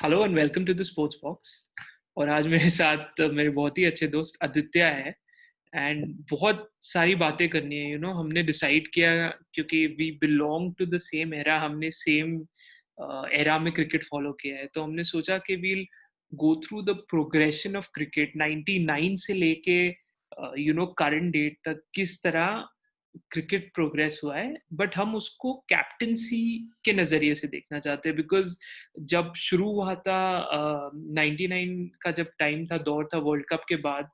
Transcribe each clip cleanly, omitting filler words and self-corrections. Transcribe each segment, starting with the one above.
Hello and welcome to the sports box. और आज मेरे साथ मेरे बहुत ही अच्छे दोस्त आदित्य है। एंड बहुत सारी बातें करनी है। हमने डिसाइड किया क्योंकि we belong to the same era, हमने सेम एरा में क्रिकेट फॉलो किया है, तो हमने सोचा कि we'll go through the progression of cricket 99 से लेके करंट डेट तक किस तरह क्रिकेट प्रोग्रेस हुआ है। बट हम उसको कैप्टनसी के नजरिए से देखना चाहते हैं, बिकॉज जब शुरू हुआ था 99 का, जब टाइम था, दौर था वर्ल्ड कप के बाद,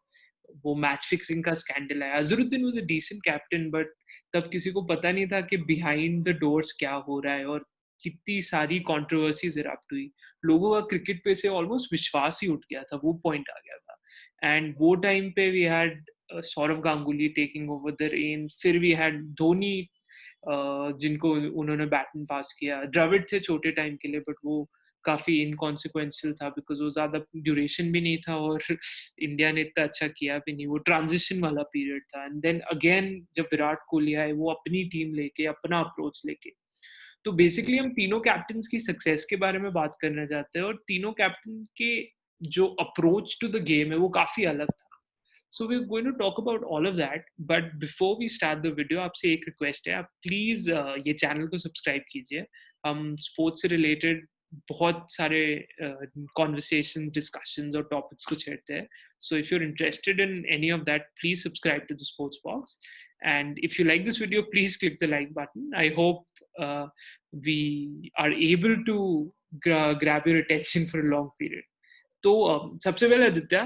वो मैच फिक्सिंग का स्कैंडल आया। Azharuddin was a decent captain, but तब किसी को पता नहीं था कि बिहाइंड द डोर्स क्या हो रहा है और कितनी सारी कंट्रोवर्सीज इरप्ट हुई। लोगों का क्रिकेट पे से ऑलमोस्ट विश्वास ही उठ गया था, वो पॉइंट आ गया था। एंड वो टाइम पे we had Sourav Ganguly taking over the reign, फिर वी हैड धोनी जिनको उन्होंने बैटन पास किया। द्रविड़ थे छोटे टाइम के लिए, बट वो काफी इनकॉन्सिक्वेंशियल था बिकॉज वो ज्यादा ड्यूरेशन भी नहीं था और इंडिया ने इतना अच्छा किया भी नहीं। वो ट्रांजिशन वाला पीरियड था। एंड देन अगेन जब विराट कोहली आए, वो अपनी टीम लेके, अपना अप्रोच लेके। तो बेसिकली हम तीनों कैप्टन की सक्सेस के बारे में बात करना चाहते हैं, और तीनों कैप्टन के जो अप्रोच टू द गेम है वो काफी अलग था। So we are going to talk about all of that, but before we start the video, आपसे एक रिक्वेस्ट है, आप प्लीज ये चैनल को सब्सक्राइब कीजिए। हम स्पोर्ट्स से रिलेटेड बहुत सारे कॉन्वर्सेशन, डिस्कशंस और टॉपिक्स को छेड़ते हैं। So if you are interested in any of that, please subscribe to the sports box. And if you like this video, please click the like button. I hope we are able to grab your attention for a long period. तो सबसे पहले Aditya,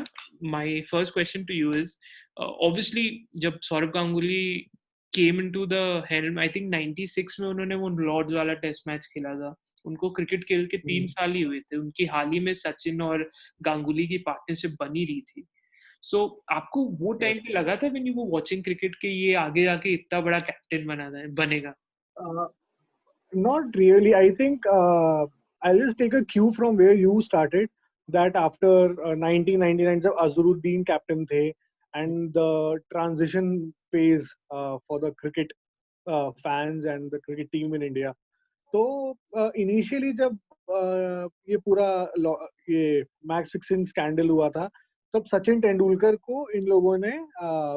my first question to you is, obviously जब Saurav Ganguly came into the helm, I think 96 में उन्होंने वो Lord's वाला test match खेला था। उनको क्रिकेट खेल के 3 साल ही हुए थे, उनकी हाल ही में सचिन और गांगुली की पार्टनरशिप बनी रही थी। सो आपको वो टाइम पे लगा था when you were watching cricket के ये आगे जाके इतना बड़ा कैप्टन बनेगा? Not really. I think I'll just take a cue from where you started. That after 1999, जब अजरुद्दीन captain थे, and the transition phase for the cricket fans and the cricket team in India. तो initially जब ये पूरा ये match fixing scandal हुआ था, तब सचिन तेंदुलकर को इन लोगों ने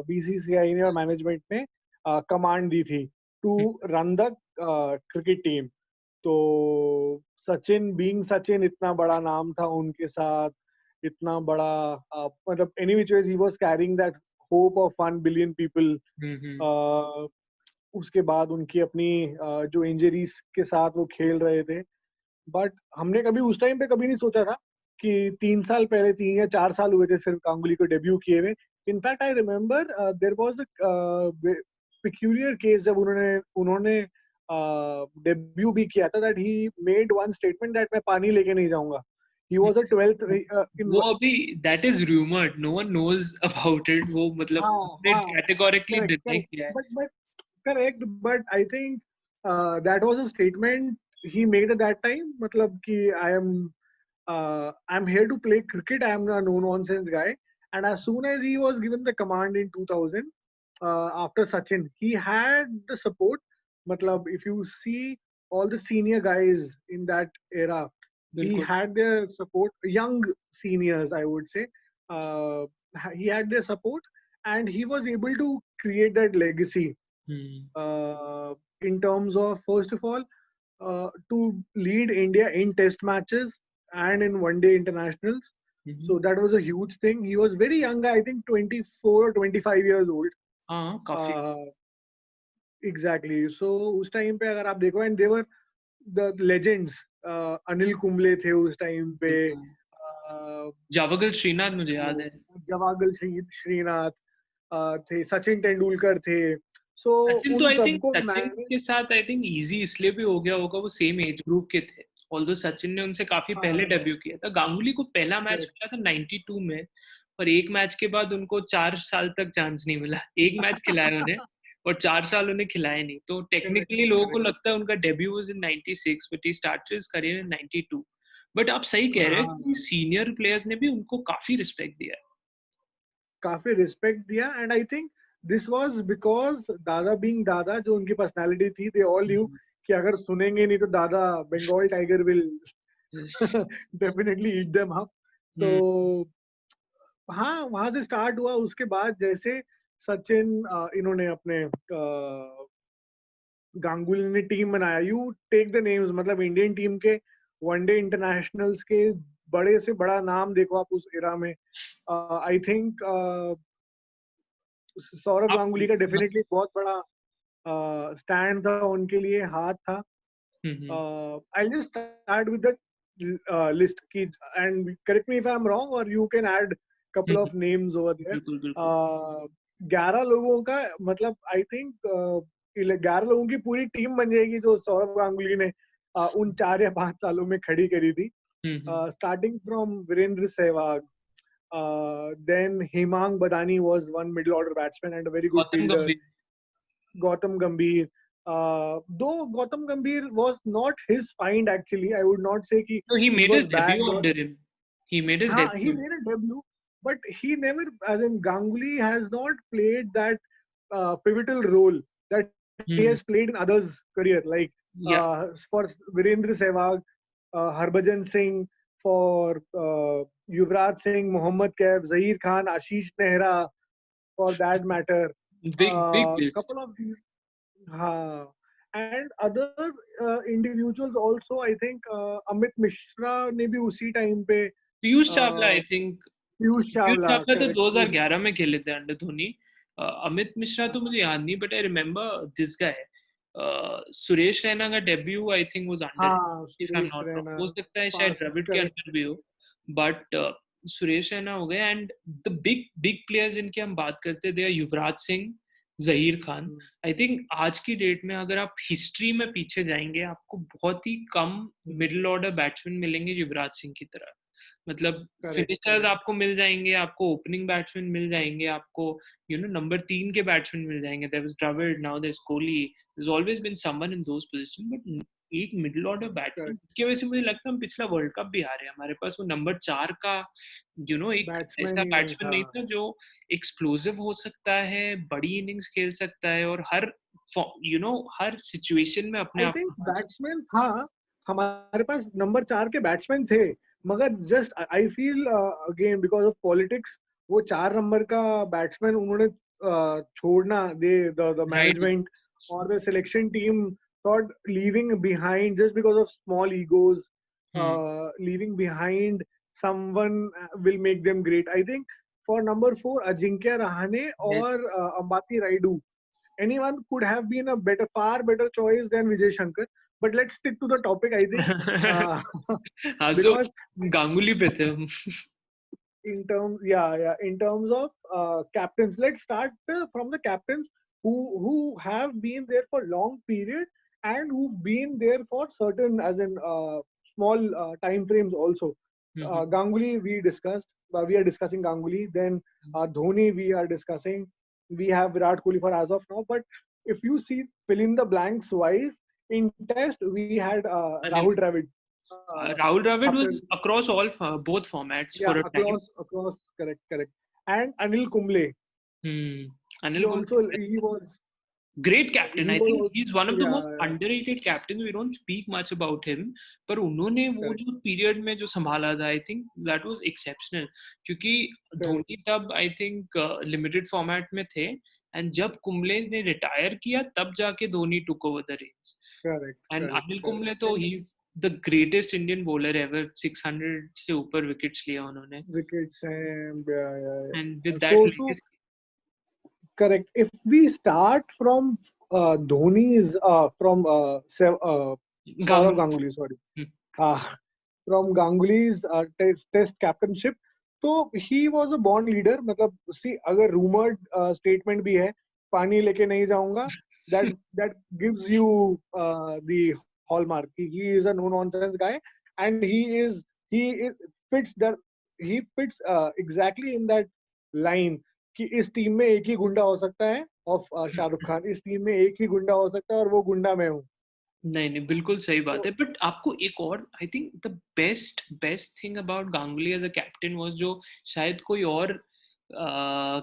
बीसीसीआई ने और मैनेजमेंट ने कमांड दी थी to run the cricket team. तो सचिन बीइंग सचिन, इतना बड़ा नाम था उनके साथ, इतना बड़ा मतलब any which ways he was carrying that hope of 1 billion people. उसके बाद उनकी अपनी जो इंजरीज के साथ वो खेल रहे थे, बट हमने कभी उस टाइम पे कभी नहीं सोचा था कि 3 साल पहले, 3 या 4 साल हुए थे सिर्फ गांगुली को डेब्यू किए हुए। In fact I remember there was a peculiar case जब उन्होंने डेब्यू भी किया था, that he made one statement that मैं पानी लेके नहीं जाऊंगा। ही वाज अ 12th इन वो अभी that is rumoured, no one knows about it. वो मतलब हाँ उसने हाँ, कैटेगोरिकली करेक्ट डिनाई करेक्ट, किया है। But correct, but I think that was a statement he made at that time. मतलब कि I'm here to play cricket. I am a no nonsense guy. And as soon as he was given the command in 2000, after Sachin, he had the support. मतलब if you see all the senior guys in that era, he बिल्कुल। had their support. Young seniors, I would say, uh, he had their support, and he was able to create that legacy hmm. in terms of, first of all, to lead India in test matches and in one day internationals. So that was a huge thing. He was very young guy, I think 24 or 25 years old. हाँ, काफी। Uh, exactly. So उस time पे अगर आप देखो, and they were the legends. Anil Kumble थे उस time पे, बिल्कुल। जावगल श्रीनाथ मुझे याद है। जवागल श्रीनाथ थे, सचिन तेंदुलकर थे। सो सचिन तो उन आई थिंक सबको सचिन मैंने, के साथ आई थिंक इजी इसलिए भी हो गया होगा, वो सेम एज ग्रुप के थे। ऑल्दो सचिन ने उनसे काफी पहले हाँ, डेब्यू किया था। गांगुली को पहला मैच करेक्ट। मिला था 92 में, और एक मैच के बाद उनको 4 साल तक चांस नहीं मिला। एक मैच खिलाया उन्हें और 4 साल उन्हें खिलाए नहीं। तो करेक्ट टेक्निकली लोगों को करेक्ट। लगता है उनका debut was in 96, but he started his career in 92। But आप सही कह रहे हैं हाँ, कि सीनियर प्लेयर्स ने भी उनको काफी रिस्पेक्ट दिया काफी रिस्पेक्ट दिया, and I think this was because दादा बीइंग दादा, जो उनकी पर्सनालिटी थी, दे ऑल है। न्यू कि अगर सुनेंगे नहीं तो Dada Bengal tiger will definitely eat them up. तो हम्म हाँ, वहां से स्टार्ट हुआ। उसके बाद जैसे सचिन इन्होंने अपने गांगुली ने टीम बनाया। यू टेक द नेम्स, मतलब इंडियन टीम के वनडे इंटरनेशनल्स के बड़े से बड़ा नाम देखो आप उस एरा में। आई थिंक सौरभ आप गांगुली का डेफिनेटली बहुत बड़ा स्टैंड था उनके लिए, हाथ था। हम्म I'll just start with the list की, and correct me if I'm wrong or you can add couple hmm, of names over there. बिल्कुल बिल्कुल। uh, 11 लोगों का, मतलब आई थिंक 11 लोगों की पूरी टीम बन जाएगी जो सौरभ गांगुली ने उन 4 या 5 सालों में खड़ी करी थी। हम्म। Starting from Virendra Sehwag, then Hemang Badani was one middle order batsman and a very good Gautam fielder. गंभीर। Gautam Gambhir. Though Gautam Gambhir was not his find actually, I would not say कि So he he made his was debut bad or under him. He made his he debut. made a debut, but he never, as in Ganguly has not played that pivotal role that he Hmm. has played in others' career, like Yeah. for Virendra Sehwag, Harbhajan Singh, for Yuvraj Singh, Mohammad Kaif, Zaheer Khan, Ashish Nehra, for that matter. Big list. Couple of these, हाँ, and other individuals also, I think Amit Mishra ने भी उसी time पे, Piyush Chawla uh, I think. Piyush Piyush Chawla, Chawla तो correct, Piyush, 2011 में खेले थे under Dhoni. Amit Mishra तो मुझे याद नहीं, but I remember this guy. Suresh Raina का debut I think was under, हाँ, if I am Suresh not wrong. Raina, हो सकता है शायद फास्ट, द्रविड़ के करेक्ट, अंडर भी हो, बट सुरेश रैना हो गए। And the big big players जिनकी हम बात करते थे, युवराज सिंह, जहीर खान। आई थिंक आज की डेट में अगर आप हिस्ट्री में पीछे जाएंगे, आपको बहुत ही कम मिडिल ऑर्डर बैट्समैन मिलेंगे युवराज सिंह की तरह। मतलब करेक्ट, फिनिशर्स करेक्ट, आपको मिल जाएंगे, आपको ओपनिंग बैट्समैन मिल जाएंगे, आपको नंबर 3 के बैट्समैन मिल जाएंगे। There was Dravid, now there is Kohli, there is always been someone in those position. But एक मिडिल ऑर्डर बैट्समैन, करेक्ट, जिसकी वजह से मुझे लगता है हम पिछला वर्ल्ड कप भी हारे। हमारे पास वो नंबर 4 का एक बैट्समैन ऐसा ही नहीं बैट्समैन था। नहीं था जो एक्सप्लोसिव हो सकता है, बड़ी इनिंग्स खेल सकता है और हर हर सिचुएशन में अपने आई आप थिंक को। बैट्समैन था, हमारे पास नंबर 4 के बैट्समैन थे, मगर just I feel again because of politics वो 4 नंबर का बैट्समैन उन्होंने छोड़ना, दे द राइट। मैनेजमेंट और the selection team thought leaving behind just because of small egos, hmm. leaving behind someone will make them great. I think for number 4 Ajinkya Rahane or Yes. Ambati Raidu, anyone could have been a far better choice than Vijay Shankar. But let's stick to the topic, I think, uh, हाँ, सो because Ganguly पे थे हम। in terms of captains, let's start from the captains who have been there for long period and who've been there for certain, as in small time frames also. Ganguly we discussed, we are discussing Ganguly, then Dhoni we are discussing, we have Virat Kohli for as of now. But if you see fill in the blanks wise, in test we had Anil Rahul Dravid, uh, Rahul Dravid after, was across all both formats yeah, for a time. across, correct, and Anil Kumble. Hmm. He Anil Kumble, also he was great captain. he I was think also, he's one of the most yeah, underrated captains. We don't speak much about him, पर उन्होंने वो correct, जो period में जो संभाला था, आई think that was exceptional. क्योंकि correct, Dhoni तब आई थिंक लिमिटेड फॉर्मेट में थे, एंड जब कुंबले ने रिटायर किया तब जाके Dhoni took over the reins. correct, and correct, Anil correct. Kumble तो he is the greatest Indian bowler ever. 600 से ऊपर विकेट्स लिया उन्होंने, Wickets and and with that so legacy. correct. If we start from Dhoni's from Saurav Ganguly. Ganguly, sorry, uh, from Ganguly's test captainship, तो he was a born leader. मतलब see, अगर rumored statement भी है, पानी लेके नहीं जाऊंगा, that gives you the hallmark. He is a no nonsense guy, and he is fits that he fits exactly in that line कि इस टीम में एक ही गुंडा हो सकता है ऑफ शाहरुख खान, इस टीम में एक ही गुंडा हो सकता है और वो गुंडा मैं हूँ। नहीं नहीं, बिल्कुल सही तो बात है। बट आपको एक और, I think the best best thing about Ganguly as a captain was, जो शायद कोई और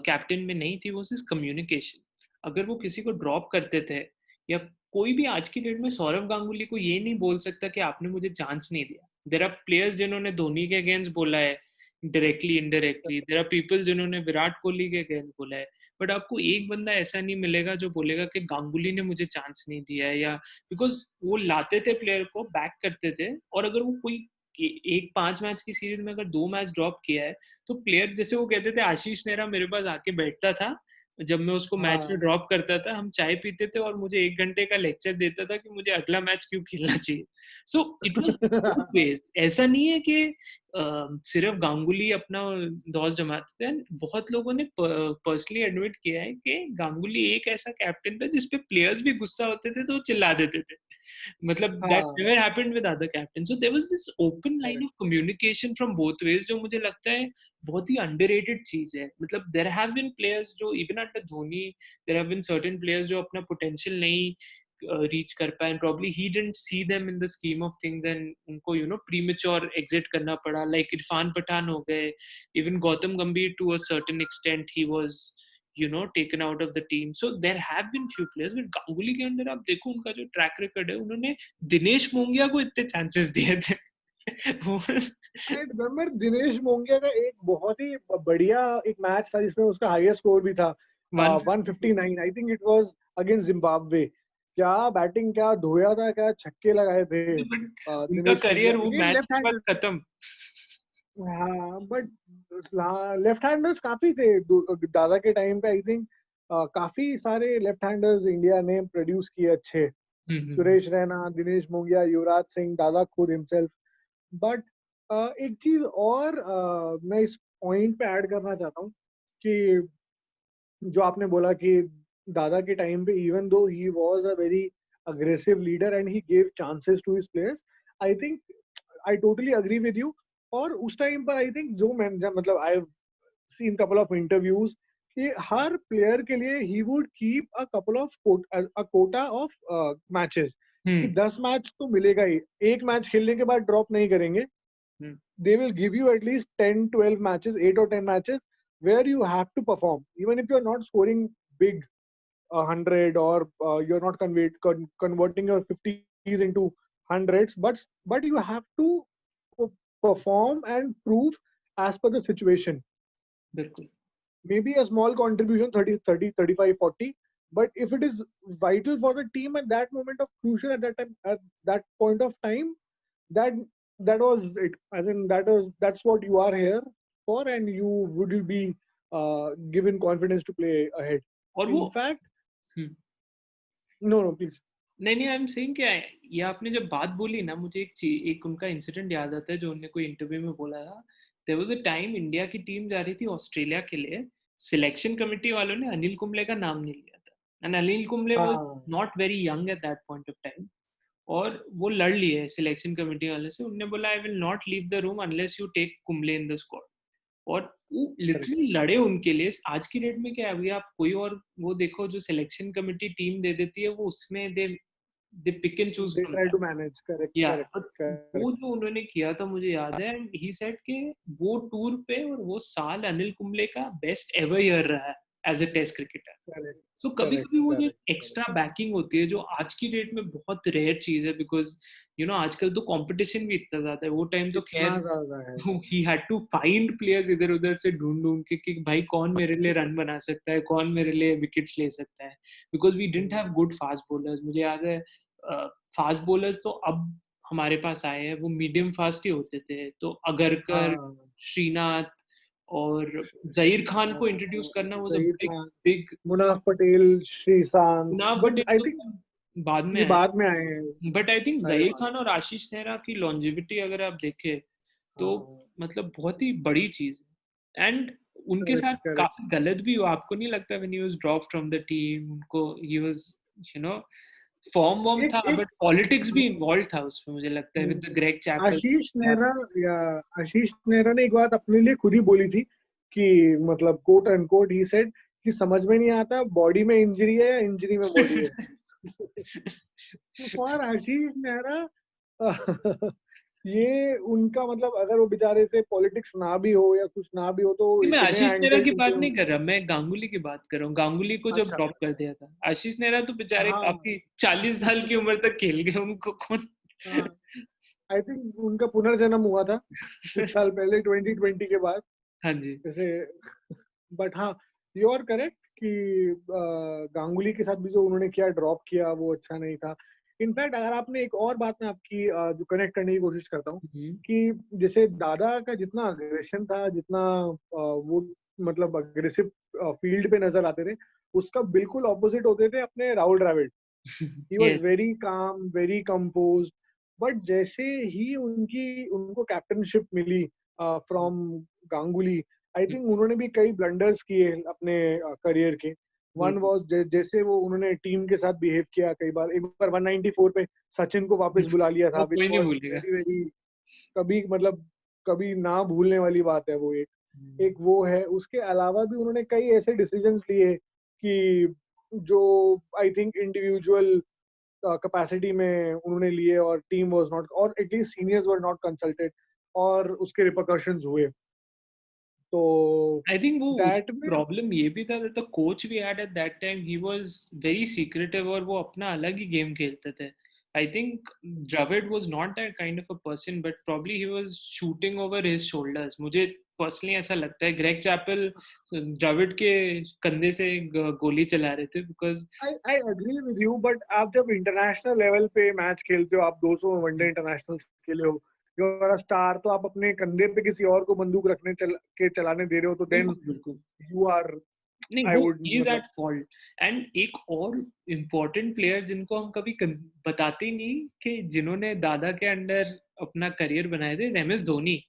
कैप्टन में नहीं थी, वो इज कम्युनिकेशन। अगर वो किसी को ड्रॉप करते थे, या कोई भी आज की डेट में सौरव गांगुली को ये नहीं बोल सकता कि आपने मुझे चांस नहीं दिया। देयर आर प्लेयर्स जिन्होंने धोनी के अगेंस्ट बोला है directly indirectly, there are people जिन्होंने विराट कोहली के अगेंस्ट बोला है, बट आपको एक बंदा ऐसा नहीं मिलेगा जो बोलेगा कि गांगुली ने मुझे चांस नहीं दिया है, या बिकॉज वो लाते थे प्लेयर को, बैक करते थे, और अगर वो कोई एक 5 मैच की सीरीज में अगर 2 मैच ड्रॉप किया है तो प्लेयर, जैसे वो कहते थे, आशीष नेहरा मेरे पास आके बैठता था जब मैं उसको मैच में हाँ ड्रॉप करता था, हम चाय पीते थे और मुझे 1 घंटे का लेक्चर देता था कि मुझे अगला मैच क्यों खेलना चाहिए। So it was both ways, ऐसा नहीं है कि सिर्फ गांगुली अपना दोस्त जमाते थे, बहुत लोगों ने पर्सनली एडमिट किया है कि गांगुली एक ऐसा कैप्टन था जिसपे प्लेयर्स भी गुस्सा होते थे तो वो चिल्ला देते थे, मतलब that हाँ never happened with other captains. So there was this open line of communication from both ways जो मुझे लगता है बहुत ही underrated चीज है। मतलब there have been players जो even under Dhoni there have been certain players जो अपना potential नहीं reach कर पाए, and probably he didn't see them in the scheme of things and उनको premature exit करना पड़ा, like इरफान पठान हो गए, even Gautam Gambhir to a certain extent he was taken out of the team. So there have been few players, but Ganguly के अंदर आप देखो उनका जो ट्रैक रिकॉर्ड है, उन्होंने दिनेश मोंगिया को इतने चांसेस दिए थे। आई रिमेम्बर दिनेश मोंगिया का एक बहुत ही बढ़िया एक मैच था जिसमें उसका हाईएस्ट स्कोर भी था 159, I think it was against Zimbabwe. क्या बैटिंग, क्या धोया था, क्या छक्के लगाए थे उनका दिनेश मोंगिया करियर वो अगेन मैच लेफ्ट के बाद हैंडर। खत्म। हाँ बट लेफ्ट हैंडर्स काफी थे दादा के टाइम पे, आई थिंक काफी सारे लेफ्ट हैंडर्स इंडिया ने प्रोड्यूस किए अच्छे। सुरेश रैना, दिनेश मोंगिया, युवराज सिंह, दादा खुद हिमसेल्फ। बट एक चीज और मैं इस पॉइंट पे ऐड करना चाहता हूँ कि जो आपने बोला कि दादा के टाइम पे even though he was a very aggressive leader and he gave chances to his players, I think I totally agree with you. और उस टाइम पर आई थिंक जो मैं मतलब I have seen couple of interviews कि हर player के लिए he would keep a couple of quota of matches कि 10 मैच तो मिलेगा ही, एक मैच खेलने के बाद ड्रॉप नहीं करेंगे। They will give you at least 10 12 matches, 8 or 10 matches where you have to perform even if you're not scoring big 100 or you're not converting your 50s into hundreds, but you have to perform and prove as per the situation. बिल्कुल। Maybe a small contribution, 30 30 35 40, but if it is vital for the team at that moment of crucial, at that time, at that point of time, that that was it, as in that's what you are here for, and you would be given confidence to play ahead. और In वो fact, no please. नहीं, I am saying क्या है, ये आपने जब बात बोली ना, मुझे एक उनका इंसिडेंट याद आता है जो उन्होंने कोई इंटरव्यू में बोला था। There was a time India की टीम जा रही थी ऑस्ट्रेलिया के लिए, सिलेक्शन कमेटी वालों ने अनिल कुंबले का नाम नहीं लिया था, एंड अनिल कुंबले वाज हाँ not very young at that point of time, और वो लड़ लिए सिलेक्शन कमेटी वाले से। उन्होंने बोला I will not leave the room unless you take Kumble in the squad, और वो correct, लिटरली लड़े उनके लिए। आज की डेट में क्या है, अभी आप कोई और वो देखो जो सिलेक्शन कमेटी टीम दे देती है, वो उसमें they pick and choose they from try that. to manage, correct या correct वो correct जो उन्होंने किया था मुझे याद है, एंड ही सेड कि वो टूर पे और वो साल अनिल कुंबले का बेस्ट एवर ईयर रहा है as a test cricketer. correct so कभी correct कभी वो जो correct एक्स्ट्रा बैकिंग होती है जो आज की डेट में बहुत रेयर चीज है, बिकॉज आजकल तो कंपटीशन भी इतना ज्यादा है, वो टाइम तो इतना खैर ज्यादा है। He had to find players इधर उधर से ढूंढ ढूंढ के कि भाई कौन मेरे लिए रन बना सकता है, कौन मेरे लिए विकेट्स ले सकता है, because we didn't have good fast bowlers. मुझे याद है फास्ट बॉलर्स तो अब हमारे पास आए हैं, वो मीडियम फास्ट ही होते थे, तो अगरकर, हाँ श्रीनाथ और जहीर खान को इंट्रोड्यूस करना was a Zaheer big Khan, big. Munaf Patel, Sreesanth, Munaf but Patel I तो थिंक बाद में ये आए, बाद में आए हैं बट आई थिंक सारे जहीर बाद। खान और आशीष नेहरा की लॉन्जिविटी अगर आप देखें तो हाँ मतलब बहुत ही बड़ी चीज है, एंड उनके करेक्ट साथ करेक्ट। काफी गलत भी हुआ, आपको नहीं लगता? When he was dropped from the team, उनको he was you know form warm एक था, एक बट पॉलिटिक्स भी इन्वॉल्व था उसमें, मुझे लगता है, विद द ग्रेग चैपल। आशीष नेहरा, या आशीष नेहरा ने एक बात अपने लिए खुद ही बोली थी कि मतलब quote and quote he said कि समझ में नहीं आता बॉडी में इंजरी है या इंजरी में बॉडी है। फॉर आशीष नेहरा ये उनका मतलब अगर वो बेचारे से पॉलिटिक्स ना भी हो या कुछ ना भी हो तो मैं इतने आशीष नेहरा की एंकर्स बात उनके नहीं कर होंगे। रहा, मैं गांगुली की बात कर रहा हूँ। गांगुली को जब अच्छा ड्रॉप कर दिया था, आशीष नेहरा तो बेचारे हाँ काफी 40 साल की उम्र तक खेल गए, उनको कौन हाँ आई थिंक उनका पुनर्जन्म हुआ था कुछ साल पहले 2020 के बाद हाँ जी। जैसे। बट हाँ, यू आर करेक्ट कि गांगुली के साथ भी जो उन्होंने किया, ड्रॉप किया, वो अच्छा नहीं था। इनफैक्ट अगर आपने एक और बात में आपकी जो कनेक्ट करने की कोशिश करता हूँ कि जैसे दादा का जितना अग्रेशन था, जितना वो मतलब अग्रेसिव फील्ड पे नजर आते थे, उसका बिल्कुल ऑपोजिट होते थे अपने Rahul Dravid. He was Yes. Very calm, very compose. But जैसे ही उनको कैप्टनशिप मिली फ्रॉम गांगुली, आई थिंक उन्होंने भी कई ब्लंडर्स किए अपने करियर के। वन बिल्कुल। वाज जैसे वो उन्होंने टीम के साथ बिहेव किया कई बार। एक बार 194 पे सचिन को वापस बुला लिया था, वो विच कोई नहीं वाज भूलेगा। वेरी वेरी, कभी मतलब कभी ना भूलने वाली बात है वो। एक वो है। उसके अलावा भी उन्होंने कई ऐसे डिसीजंस लिए कि जो आई थिंक इंडिविजुअल कैपेसिटी में उन्होंने लिए, और टीम वाज नॉट, और at least seniors were not consulted, और उसके रिपरकशंस हुए। तो I think वो दैट उसकी में प्रॉब्लम ये भी था that the coach we had at that time he was very secretive और वो अपना अलग ही गेम खेलते थे. I think Dravid was not that kind of a person, but probably he was shooting over his shoulders. मुझे personally ऐसा लगता है ग्रेग चैपल द्रविड के कंधे से गोली चला रहे थे because I agree with you, but आप जब इंटरनेशनल लेवल पे मैच खेलते हो, आप 200 वनडे इंटरनेशनल खेले हो, यू आर स्टार, तो आप अपने कंधे पे किसी और को बंदूक रखने के चलाने दे रहे हो, तो देन बिल्कुल बिल्कुल यू आर, नहीं आई वो वुड इज मतलब। At fault. एंड एक और इम्पोर्टेंट प्लेयर जिनको हम कभी बताते ही नहीं कि जिन्होंने दादा के अंडर अपना करियर बनाए थे, एम एस धोनी.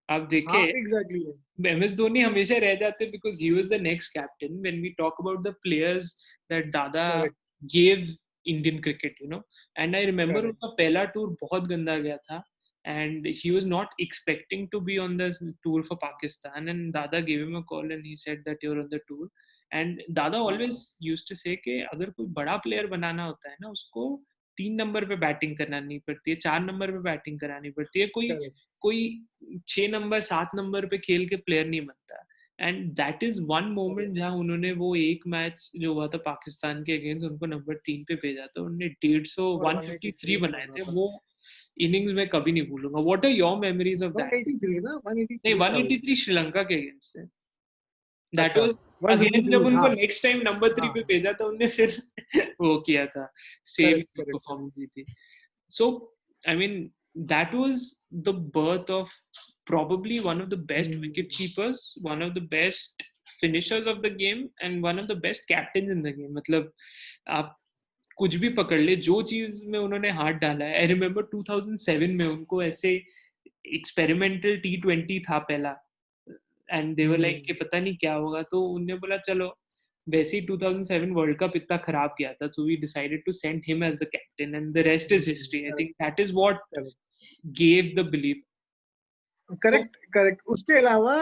आप देखे हाँ एग्जैक्टली। एम एस धोनी हमेशा रह जाते because he was the next captain when we talk about the players that Dada correct gave Indian cricket you know. And I remember correct उनका पहला टूर बहुत गंदा गया था and he was not expecting to be on the tour for Pakistan and Dada gave him a call and he said that you're on the tour and Dada always used to say कि अगर कोई बड़ा player बनाना होता है ना उसको 3 number पे batting करानी पड़ती है, 4 नंबर पे बैटिंग करानी पड़ती है, कोई करेक्ट कोई 6 नंबर 7 नंबर पे खेल के प्लेयर नहीं बनता. And that is one moment correct. जहाँ उन्होंने वो एक मैच जो हुआ था पाकिस्तान के अगेंस्ट उनको नंबर 3 पे भेजा था, उन्होंने 150 और 153 183 बनाए मारना थे. था। वो इनिंग्स में कभी नहीं भूलूंगा. What are your memories of that? 183 ना, नहीं 183 था वो। 183 श्रीलंका के अगेंस्ट है. दैट अच्छा, वाज अगेन 153, जब उनको हाँ नेक्स्ट टाइम नंबर 3 हाँ। पे भेजा था उनने फिर वो किया था, same correct correct correct. Performance दी थी. So, I mean, that was the birth of probably one of the best wicket keepers, one of the best finishers of the game, and one of the best captains in the game. मतलब आप कुछ भी पकड़ ले, जो चीज में उन्होंने हाथ डाला है. आई रिमेम्बर 2007 में उनको ऐसे एक्सपेरिमेंटल T20 था पहला एंड दे वर लाइक कि पता नहीं क्या होगा, तो उनने बोला चलो वैसे ही 2007 वर्ल्ड कप इतना खराब किया था, so we decided to send him as the captain and the rest is history. I think that is what gave the belief. तो करेक्ट करेक्ट। उसके अलावा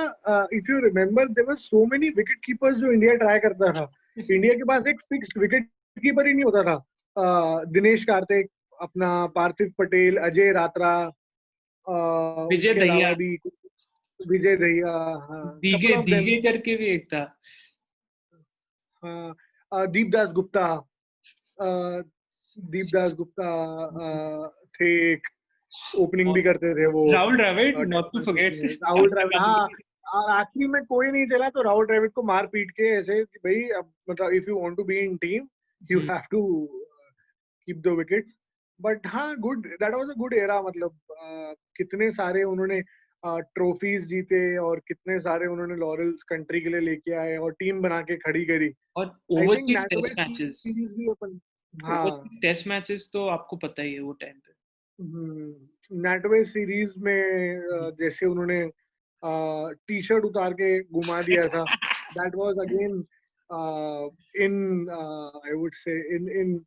if you remember there were so many wicket keepers जो India try करता था। India के पास एक fixed wicket keeper ही नहीं होता था। दिनेश कार्तिक, अपना पार्थिव पटेल, अजय रात्रा, विजय उसके अलावा दहिया, भी कुछ, विजय दहिया, हाँ, कपल दीगे ऑफ देम। दीगे करके भी एक था. हाँ, दीपदास गुप्ता, अ, दीपदास गुप्ता थे, ओपनिंग भी और करते थे वो Rahul Dravid test not to matches forget. में। राहुल द्रविड़, हाँ। और आखिरी में कोई नहीं चला तो राहुल द्रविड़ को मार पीट के ऐसे कि भाई अब मतलब if you want to be in team you have to keep the wickets. But हाँ, good, that was a good era. मतलब कितने सारे उन्होंने ट्रॉफीज जीते, और कितने सारे उन्होंने लॉरेल्स कंट्री के लिए लेके आए, और टीम बना के खड़ी करी। और I think overseas NatWest test matches, series भी अपन, हाँ, ओवरसीज टेस्ट मैचेस तो आपको पता ही है वो टाइम पे. नेटवे सीरीज में जैसे उन्होंने टी शर्ट उतार के घुमा दिया था, that was again in, I would से इन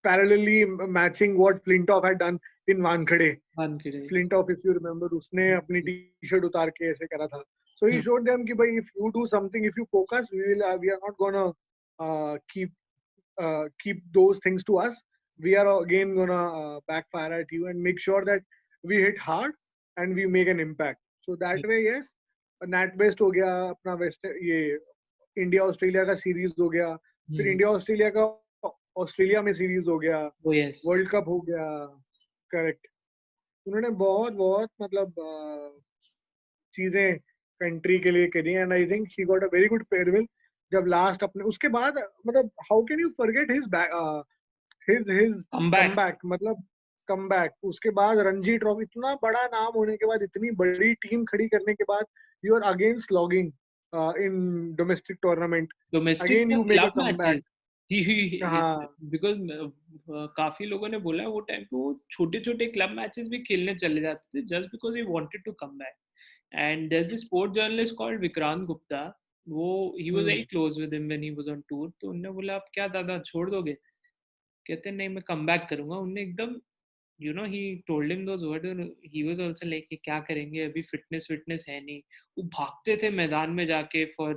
parallelly matching what Flintoff had done in Wankhede. Wankhede. Flintoff, if you remember, उसने अपनी टी शर्ट उतार के ऐसे करा था. So he showed them कि भाई if you do something, if you focus, we are not gonna keep those things to us. We are again gonna backfire at you and make sure that we hit hard and we make an impact. So that way, yes, net best हो गया अपना, waste ये India Australia का series हो गया, फिर India Australia का Australia में सीरीज हो गया, Oh yes. वर्ल्ड कप हो गया, करेक्ट। उन्होंने बहुत बहुत मतलब चीजें कंट्री के लिए करी and I think he got a very good farewell जब लास्ट अपने उसके बाद मतलब how can you forget his comeback. Comeback मतलब कमबैक उसके बाद रणजी ट्रॉफी इतना बड़ा नाम होने के बाद इतनी बड़ी टीम खड़ी करने के बाद you are again slogging in domestic tournament domestic again या you make a club comeback. Matches, he हाँ बिकॉज काफी लोगों ने बोला वो टाइम पे वो छोटे छोटे क्लब मैचेस भी खेलने चले जाते थे just because he wanted to come back. And there is this sport journalist called Vikrant Gupta, वो he was very hmm close with him when he was on tour, तो उन्होंने बोला आप क्या दादा छोड़ दोगे, कहते नहीं मैं कम बैक करूंगा। उनने एकदम he told him those words and he was also like कि क्या करेंगे अभी फिटनेस है नहीं। वो भागते थे मैदान में जाके for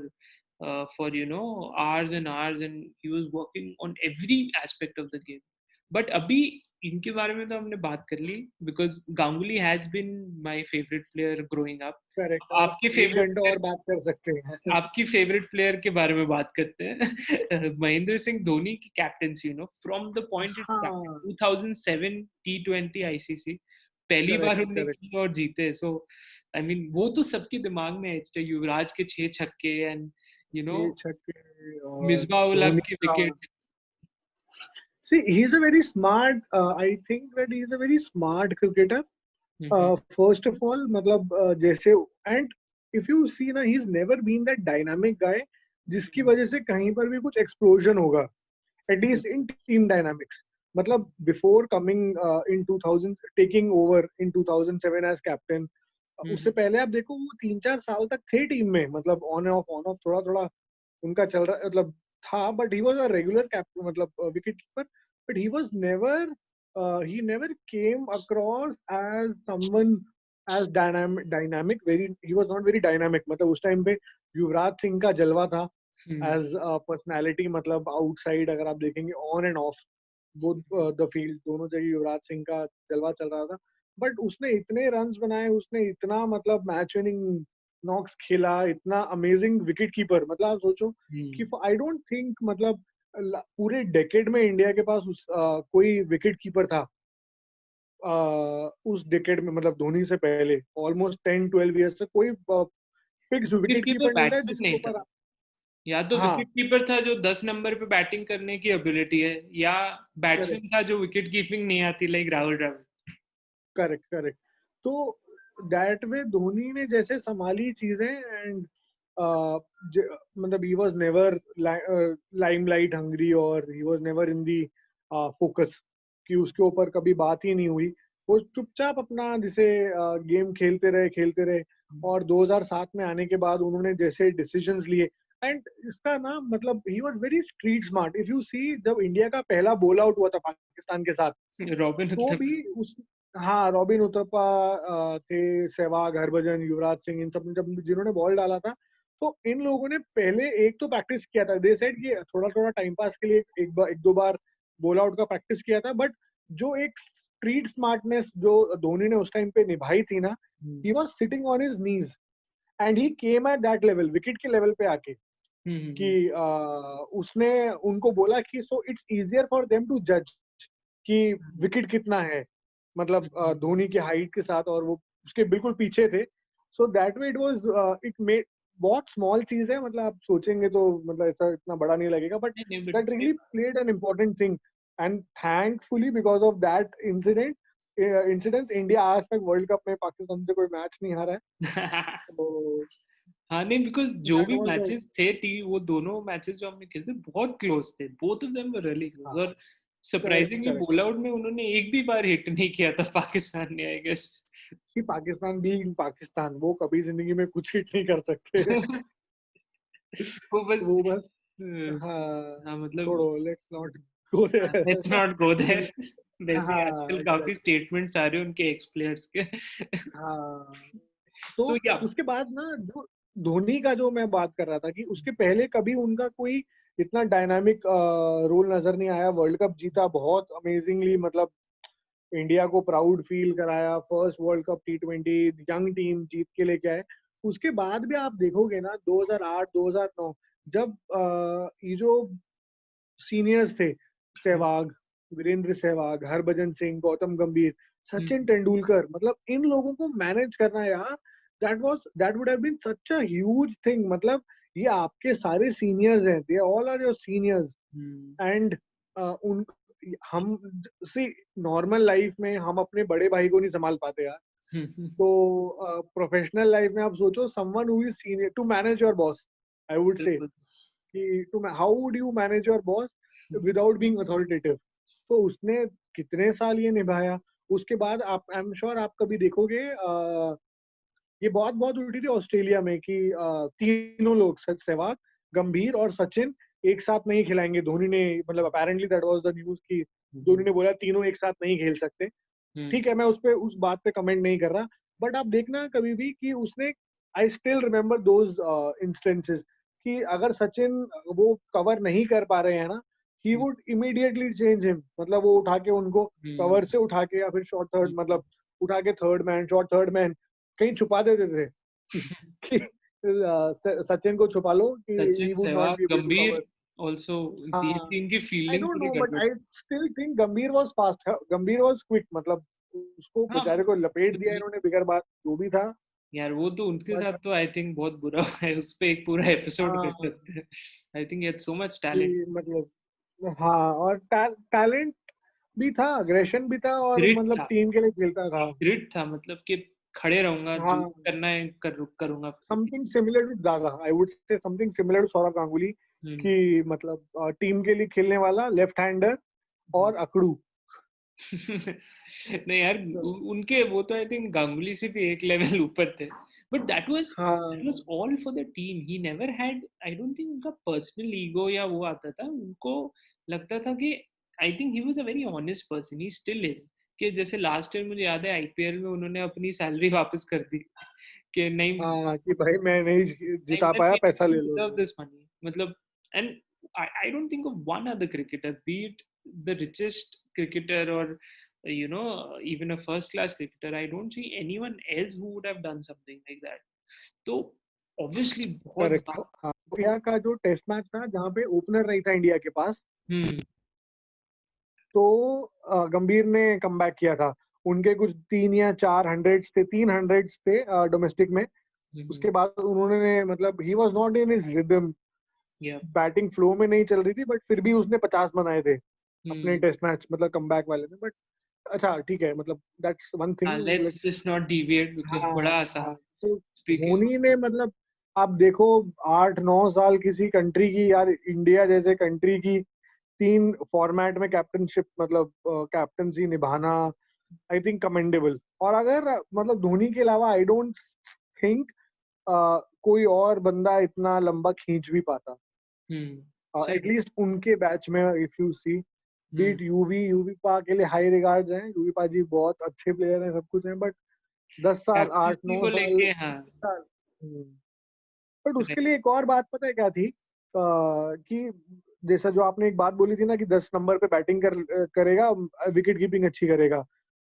hours and hours and he was working on every aspect of the game। But अभी इनके बारे में तो हमने बात कर ली because Ganguly has been my favourite player growing up. Correct. आपके एक फेवरेट घंटा और प्लेयर, बात कर सकते हैं। आपकी फेवरेट प्लेयर के बारे में बात करते हैं। महेंद्र सिंह धोनी की captaincy, from the point it हाँ स्टार्टेड 2007 T20 आईसीसी पहली बार करेक्ट उन्होंने करेक्ट। की और जीते। सो आई मीन वो तो सबके दिमाग में है, युवराज के 6 छक्के एंड यू नो ये छक्के और मिसबा उल धोनी की का wicket. see he's a very smart I think that he is a very smart cricketer first of all मतलब जैसे and if you see ना he's never been that dynamic guy जिसकी वजह से कहीं पर भी कुछ explosion होगा at least in team dynamics मतलब before coming in 2000 taking over in 2007 as captain उससे पहले आप देखो वो 3-4 साल तक थे टीम में मतलब ऑन ऑफ थोड़ा थोड़ा उनका चल रहा मतलब था but he was a regular captain मतलब wicketkeeper but he was never he never came across as someone as dynamic very he was not very dynamic मतलब उस टाइम पे युवराज सिंह का जलवा था एज पर्सनालिटी मतलब आउटसाइड अगर आप देखेंगे on end of both the field दोनों जगह युवराज सिंह का जलवा चल रहा था बट उसने इतने रन्स बनाए उसने इतना मतलब मैच विनिंग नॉक्स खेला इतना अमेजिंग विकेट कीपर मतलब आप सोचो कि आई डोंट थिंक मतलब पूरे डेकेड में इंडिया के पास कोई विकेट कीपर था उस डेकेड में मतलब धोनी से पहले ऑलमोस्ट 10-12 ईयर्स तक कोई fix wicket wicket keeper keeper नहीं था बैट्समैन जिसके नहीं ऊपर था, या तो हाँ विकेट कीपर था जो 10 नंबर पे बैटिंग करने की एबिलिटी है, या करेक्ट बैट्समैन था जो विकेट कीपिंग नहीं आती like Rahul Dravid. Correct correct तो दैट वे धोनी ने जैसे संभाली चीजें एंड मतलब he was never limelight hungry और he was never in the focus कि उसके ऊपर कभी बात ही नहीं हुई वो चुपचाप अपना जैसे गेम खेलते रहे और 2007 में आने के बाद उन्होंने जैसे डिसीजंस लिए एंड इसका ना मतलब he was very street smart if you see जब इंडिया का पहला बॉल आउट हुआ था पाकिस्तान के साथ रॉबिन तो उथप्पा। भी उस हाँ रॉबिन उथप्पा थे सहवाग हरभजन युवराज सिंह इन सब ने जब जिन्होंने बॉल डाला था तो इन लोगों ने पहले एक तो प्रैक्टिस किया था दे सेड कि थोड़ा थोड़ा टाइम पास के लिए एक दो बार बॉल आउट का प्रैक्टिस किया था बट जो एक स्ट्रीट स्मार्टनेस जो धोनी ने उस टाइम पे निभाई थी ना he was sitting on his knees and he came at that level wicket के लेवल पे आके कि उसने उनको बोला कि so it's easier for them to जज कि विकेट कितना है मतलब धोनी की हाइट के साथ और वो उसके बिल्कुल पीछे थे so that way it was it made बहुत स्मॉल चीज है मतलब आप सोचेंगे तो मतलब ऐसा इतना बड़ा नहीं लगेगा बट नहीं नहीं that really played an important thing and thankfully because of that incident India आज तक वर्ल्ड कप में पाकिस्तान से कोई मैच नहीं हारा है तो हाँ नहीं बिकॉज जो दैट भी वाज मैचेस थे टी वो दोनों मैचेस जो हमने खेले थे बहुत क्लोज थे, both of them were really close. और correct surprisingly correct ball out में उन्होंने एक भी बार हिट नहीं किया था पाकिस्तान ने, आई गेस। सी पाकिस्तान भी पाकिस्तान वो कभी जिंदगी में कुछ हिट नहीं कर सकते वो बस वो बस अ, हाँ हाँ मतलब छोड़ो let's not go there let's not go there. वैसे आजकल हाँ काफी करेक्ट स्टेटमेंट्स आ रहे हैं उनके एक्स प्लेयर्स के। हाँ सो तो या उसके बाद ना जो धोनी का जो मैं बात कर रहा था कि उसके पहले कभी उनका कोई इतना डायनामिक रोल नजर नहीं आया वर्ल्ड कप जीता बहुत अमेजिंगली मतलब इंडिया को प्राउड फील कराया first world cup T20 young team जीत के लेके आए उसके बाद भी आप देखोगे ना 2008 2009 जब ये जो सीनियर्स थे सहवाग वीरेंद्र सहवाग हरभजन सिंह गौतम गंभीर सचिन तेंदुलकर, मतलब इन लोगों को मैनेज करना यार, that would have been such a huge thing. मतलब ये आपके सारे सीनियर्स हैं, they all are your seniors, and उन हम सी नॉर्मल लाइफ में हम अपने बड़े भाई को नहीं संभाल पाते यार। तो प्रोफेशनल लाइफ में आप सोचो, someone who is senior to manage your boss, I would say बिल्कुल। कि how would you manage your boss without being authoritative. तो उसने कितने साल ये निभाया। उसके बाद आप, आई एम श्योर आप कभी देखोगे, ये बहुत बहुत उल्टी थी ऑस्ट्रेलिया में कि तीनों लोग सहवाग, गंभीर और सचिन एक साथ नहीं खिलाएंगे। धोनी ने, मतलब apparently that was the news कि धोनी ने बोला तीनों एक साथ नहीं खेल सकते। ठीक है, मैं उस बात पे कमेंट नहीं कर रहा, बट आप देखना कभी भी कि उसने, I still remember those instances कि अगर सचिन वो कवर नहीं कर पा रहे हैं ना, he would immediately change him. मतलब वो उठा के उनको कवर से उठा के, या फिर शॉर्ट थर्ड, मतलब उठा के third man, short third man कहीं छुपा देते थे कि सचिन को छुपा लो कि Sachin, he would not Sehwag, be able to Gambhir cover. Also, ये हाँ, इनकी आई फील्डिंग डोंट थोड़ी नो, बट गड़बड़। I still think Gambhir was fast, Gambhir was quick. मतलब उसको हाँ, बेचारे को लपेट दिया इन्होंने बिगर बात, जो भी था। यार वो तो उनके बट साथ तो आई थिंक बहुत बुरा है, उस पे एक पूरा एपिसोड कर हाँ, सकते हैं। आई think he had so much talent. कि मतलब हाँ, और टैलेंट भी था, अग्रेशन भी था, और ग्रिट मतलब था, टीम के लिए खेलता था। ग्रिट था, मतलब कि खड़े रहूंगा, जो हाँ, करना है करूंगा। Something similar to Dada, I would say something similar to Saurav Ganguly, hmm. कि मतलब टीम के लिए खेलने वाला, लेफ्ट हैंडर और अकड़ू। नहीं यार, उनके वो तो आई थिंक गांगुली से भी एक लेवल ऊपर थे, बट हाँ, that was all for the team. He never had, I don't think उनका पर्सनल ईगो या वो आता था उनको। लगता था कि I think he was a very honest person, he still is. कि जैसे लास्ट ईयर मुझे याद है आईपीएल में उन्होंने अपनी सैलरी वापस कर दी कि नहीं, हाँ, कि भाई मैं नहीं I जिता mean, पाया, we पैसा ले लो। deserve this money. मतलब, and I don't think of one other cricketer, be it the richest cricketer or even a first class cricketer. I don't see anyone else who would have done something like that. तो obviously बहुत correct. हाँ, India का जो test match था जहाँ पे opener नहीं था इंडिया के पास, हम्म। तो गंभीर ने कमबैक किया था। उनके कुछ 3 या 4 हंड्रेड्स थे, 3 हंड्रेड्स थे डोमेस्टिक में। उसके बाद उन्होंने, मतलब he was not in his rhythm, yeah. Batting flow में नहीं चल रही थी, बट फिर भी उसने 50 बनाए थे अपने हम्म। टेस्ट मैच, मतलब कमबैक वाले में। बट अच्छा ठीक है, मतलब दैट्स वन हाँ, thing, let's let's. just not deviate because हाँ, बड़ा आसान। हाँ, तो Speaking धोनी ने, मतलब आप देखो, 8 9 साल किसी कंट्री की, यार इंडिया जैसे कंट्री की 3 फॉर्मेट में कैप्टनशिप, मतलब कैप्टनसी निभाना, आई थिंक कमेंडेबल। और अगर मतलब धोनी के अलावा आई डोंट थिंक कोई और बंदा इतना लंबा खींच भी पाता, सही। एटलीस्ट उनके बैच में। If you see, hmm. बीट यूवी पा के लिए हाई रिगार्ड्स हैं, यूवी पा जी बहुत अच्छे प्लेयर हैं, सब कुछ हैं, बट 10 साल, आठ कैप्टनसी नौ को साल लेके, हाँ। साल बट उसके लिए एक और बात पता है क्या थी, कि जैसा जो आपने एक बात बोली थी ना कि 10 नंबर पे बैटिंग करेगा, विकेट कीपिंग अच्छी करेगा।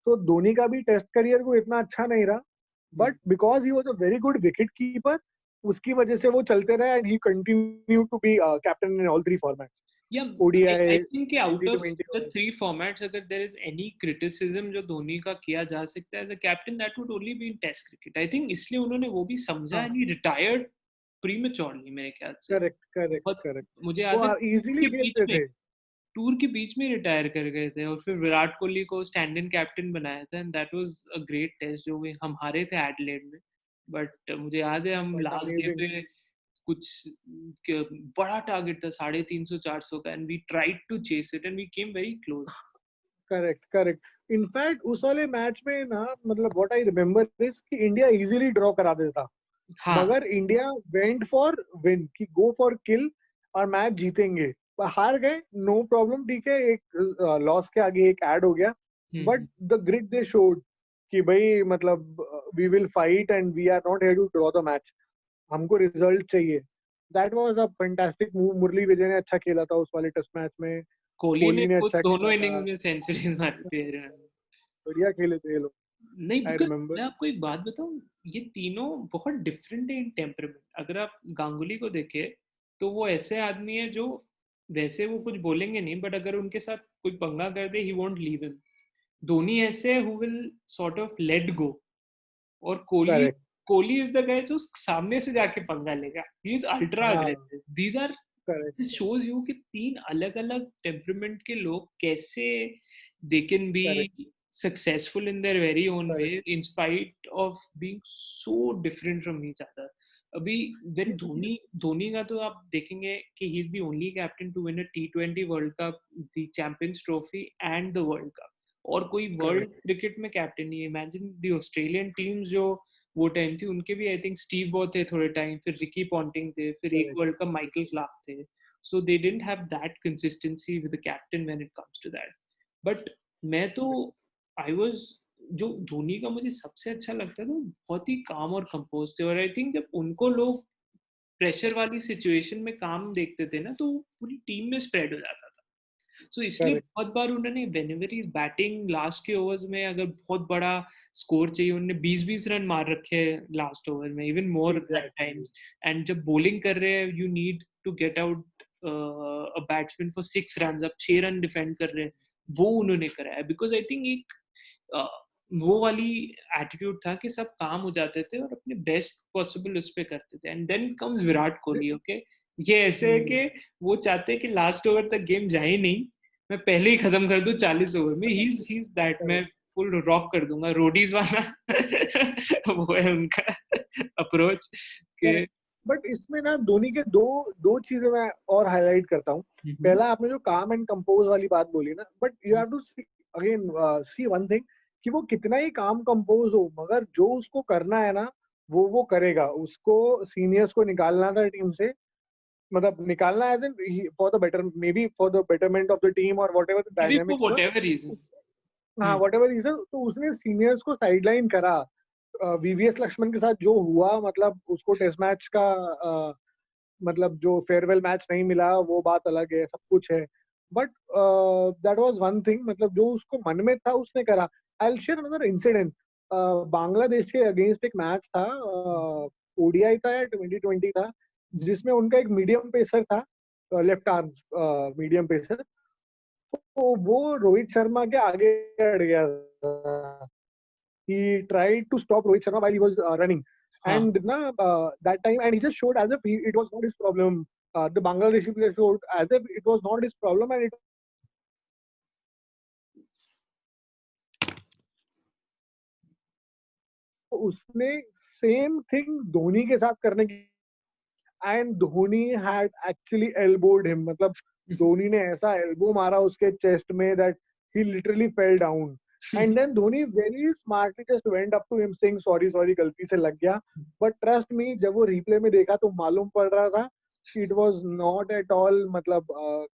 तो धोनी का भी टेस्ट करियर को इतना अच्छा नहीं रहा, but because he was a very good wicket keeper, उसकी वजह से वो चलते रहे, and he continue to be captain in all 3 formats, Yeah, I ODI, think out of T20 the और। three formats, अगर there is any criticism जो धोनी का किया जा सकता है as a captain, that would only be in Test cricket. I think इसलिए उन्होंने वो भी समझा, and हाँ, he retired prematurely मेरे ख्याल से। करेक्ट करेक्ट बहुत, करेक्ट। मुझे वो याद है इजीली के बीच खेलते में, थे। टूर के बीच में रिटायर कर गए थे, और फिर विराट कोहली को स्टैंड इन कैप्टन बनाया था, and that was a great test जो हम हारे थे एडिलेड में। बट मुझे याद है हम बट लास्ट डे अमेजिंग। पे कुछ बड़ा टारगेट था 350 400 का, and we tried to chase it and we came very close. Correct correct. In fact उस वाले मैच में ना, मतलब व्हाट आई रिमेम्बर इज कि इंडिया इजीली ड्रॉ करा देता, हाँ। मगर इंडिया वेंट फॉर विन, कि गो फॉर किल और मैच जीतेंगे। हार गए, नो प्रॉब्लम, ठीक है, एक लॉस के आगे एक ऐड हो गया, but hmm. The grit they showed कि भाई मतलब we will fight and we are not here to draw the match, हमको रिजल्ट चाहिए। That was a fantastic move. Murali Vijay ने अच्छा खेला था उस वाले टेस्ट मैच में, कोहली ने कोहली ने खुद अच्छा दोनों खेला था, इनिंग्स में सेंचुरी मारी थी। बढ़िया खेले थे ये लोग, नहीं, आई बिकॉज रिमेम्बर। मैं आपको एक बात बताऊं, ये तीनों बहुत डिफरेंट है इन टेम्परामेंट। अगर आप गांगुली को देखें तो वो ऐसे आदमी है जो, वैसे वो कुछ बोलेंगे नहीं, बट अगर उनके साथ कोई पंगा कर दे, he won't leave him. Dhoni ऐसे who will sort of let go, और Kohli correct, Kohli is the guy जो सामने से जाके पंगा लेगा, ही इज अल्ट्रा हाँ, aggressive. These are, correct, this shows you कि तीन अलग अलग टेम्परामेंट के लोग कैसे they can be correct, successful in their very own way correct, in spite of being so different from each other. अभी when Dhoni Dhoni का तो आप देखेंगे कि he is the only captain to win a टी20 world cup, the champions trophy and the world cup, और कोई world correct, cricket में कैप्टन नहीं है। इमेजिन द ऑस्ट्रेलियन टीम्स जो वो टाइम थी, उनके भी आई थिंक स्टीव वॉ थे थोड़े टाइम, फिर रिकी पॉन्टिंग थे, फिर एक correct, world cup Michael Clarke थे। So they didn't have that consistency with the captain when it comes to that. But मैं तो आई वाज, जो धोनी का मुझे सबसे अच्छा लगता था, बहुत ही काम और कंपोज थे, और आई थिंक जब उनको लोग प्रेशर वाली सिचुएशन में काम देखते थे ना, तो पूरी टीम में स्प्रेड हो जाता था। सो इसलिए करेक्ट, बहुत बार उन्होंने व्हेनेवर इज बैटिंग लास्ट के ओवर्स में, अगर बहुत बड़ा स्कोर चाहिए, उन्होंने 20-20 रन मार रखे हैं लास्ट ओवर में, even more at exactly, times. And जब बॉलिंग कर रहे हैं, you need to get out a batsman for 6 run, अब 6 रन डिफेंड कर रहे हैं, वो उन्होंने करा है। बिकॉज आई थिंक एक अ, वो वाली एटीट्यूड था कि सब काम हो जाते थे और अपने बेस्ट पॉसिबल उस पे करते थे। And then comes Virat Kohli, okay, ये ऐसे है कि वो चाहते हैं कि लास्ट ओवर तक गेम जाए नहीं, मैं पहले ही खत्म कर दूं 40 ओवर में। ही इज दैट, मैं फुल रॉक कर दूंगा रोडीज वाला वो है उनका अप्रोच के। करेक्ट। बट इसमें ना धोनी के दो दो चीजें मैं और हाईलाइट करता हूँ। पहला, आपने जो काम एंड कंपोज वाली बात बोली ना, but you have to again see one thing, कि वो कितना ही काम कंपोज हो, मगर जो उसको करना है ना, वो करेगा। उसको सीनियर्स को निकालना था टीम से, मतलब निकालना as in for the better, maybe for the betterment of the team और whatever the maybe for dynamics वर। whatever reason। हाँ, वट एवर रीजन, तो उसने सीनियर्स को साइडलाइन करा। वीवीएस लक्ष्मण के साथ जो हुआ, मतलब उसको टेस्ट मैच का मतलब जो फेयरवेल मैच नहीं मिला, वो बात अलग है, सब कुछ है। But that was one thing, मतलब जो उसको मन में था उसने करा। I will share another incident. Bangladesh के अगेंस्ट एक मैच था, ओडीआई था या 2020 था, जिसमें उनका एक मीडियम पेसर था, लेफ्ट आर्म मीडियम पेसर, तो वो रोहित शर्मा के आगे अड़ गया था। He tried to stop Rohit Sharma while he was running, हाँ, and that time, and he just showed as if it was not his problem. The Bangladeshi player showed as if it was not his problem, and उसने same thing Dhoni के साथ करने की, and Dhoni had actually elbowed him, मतलब धोनी ने ऐसा elbow मारा उसके चेस्ट में that he literally fell down. And then Dhoni very smartly just went up to him saying sorry sorry, गलती से लग गया। बट ट्रस्ट मी, जब वो रिप्ले में देखा तो मालूम पड़ रहा था कि it was not at all, मतलब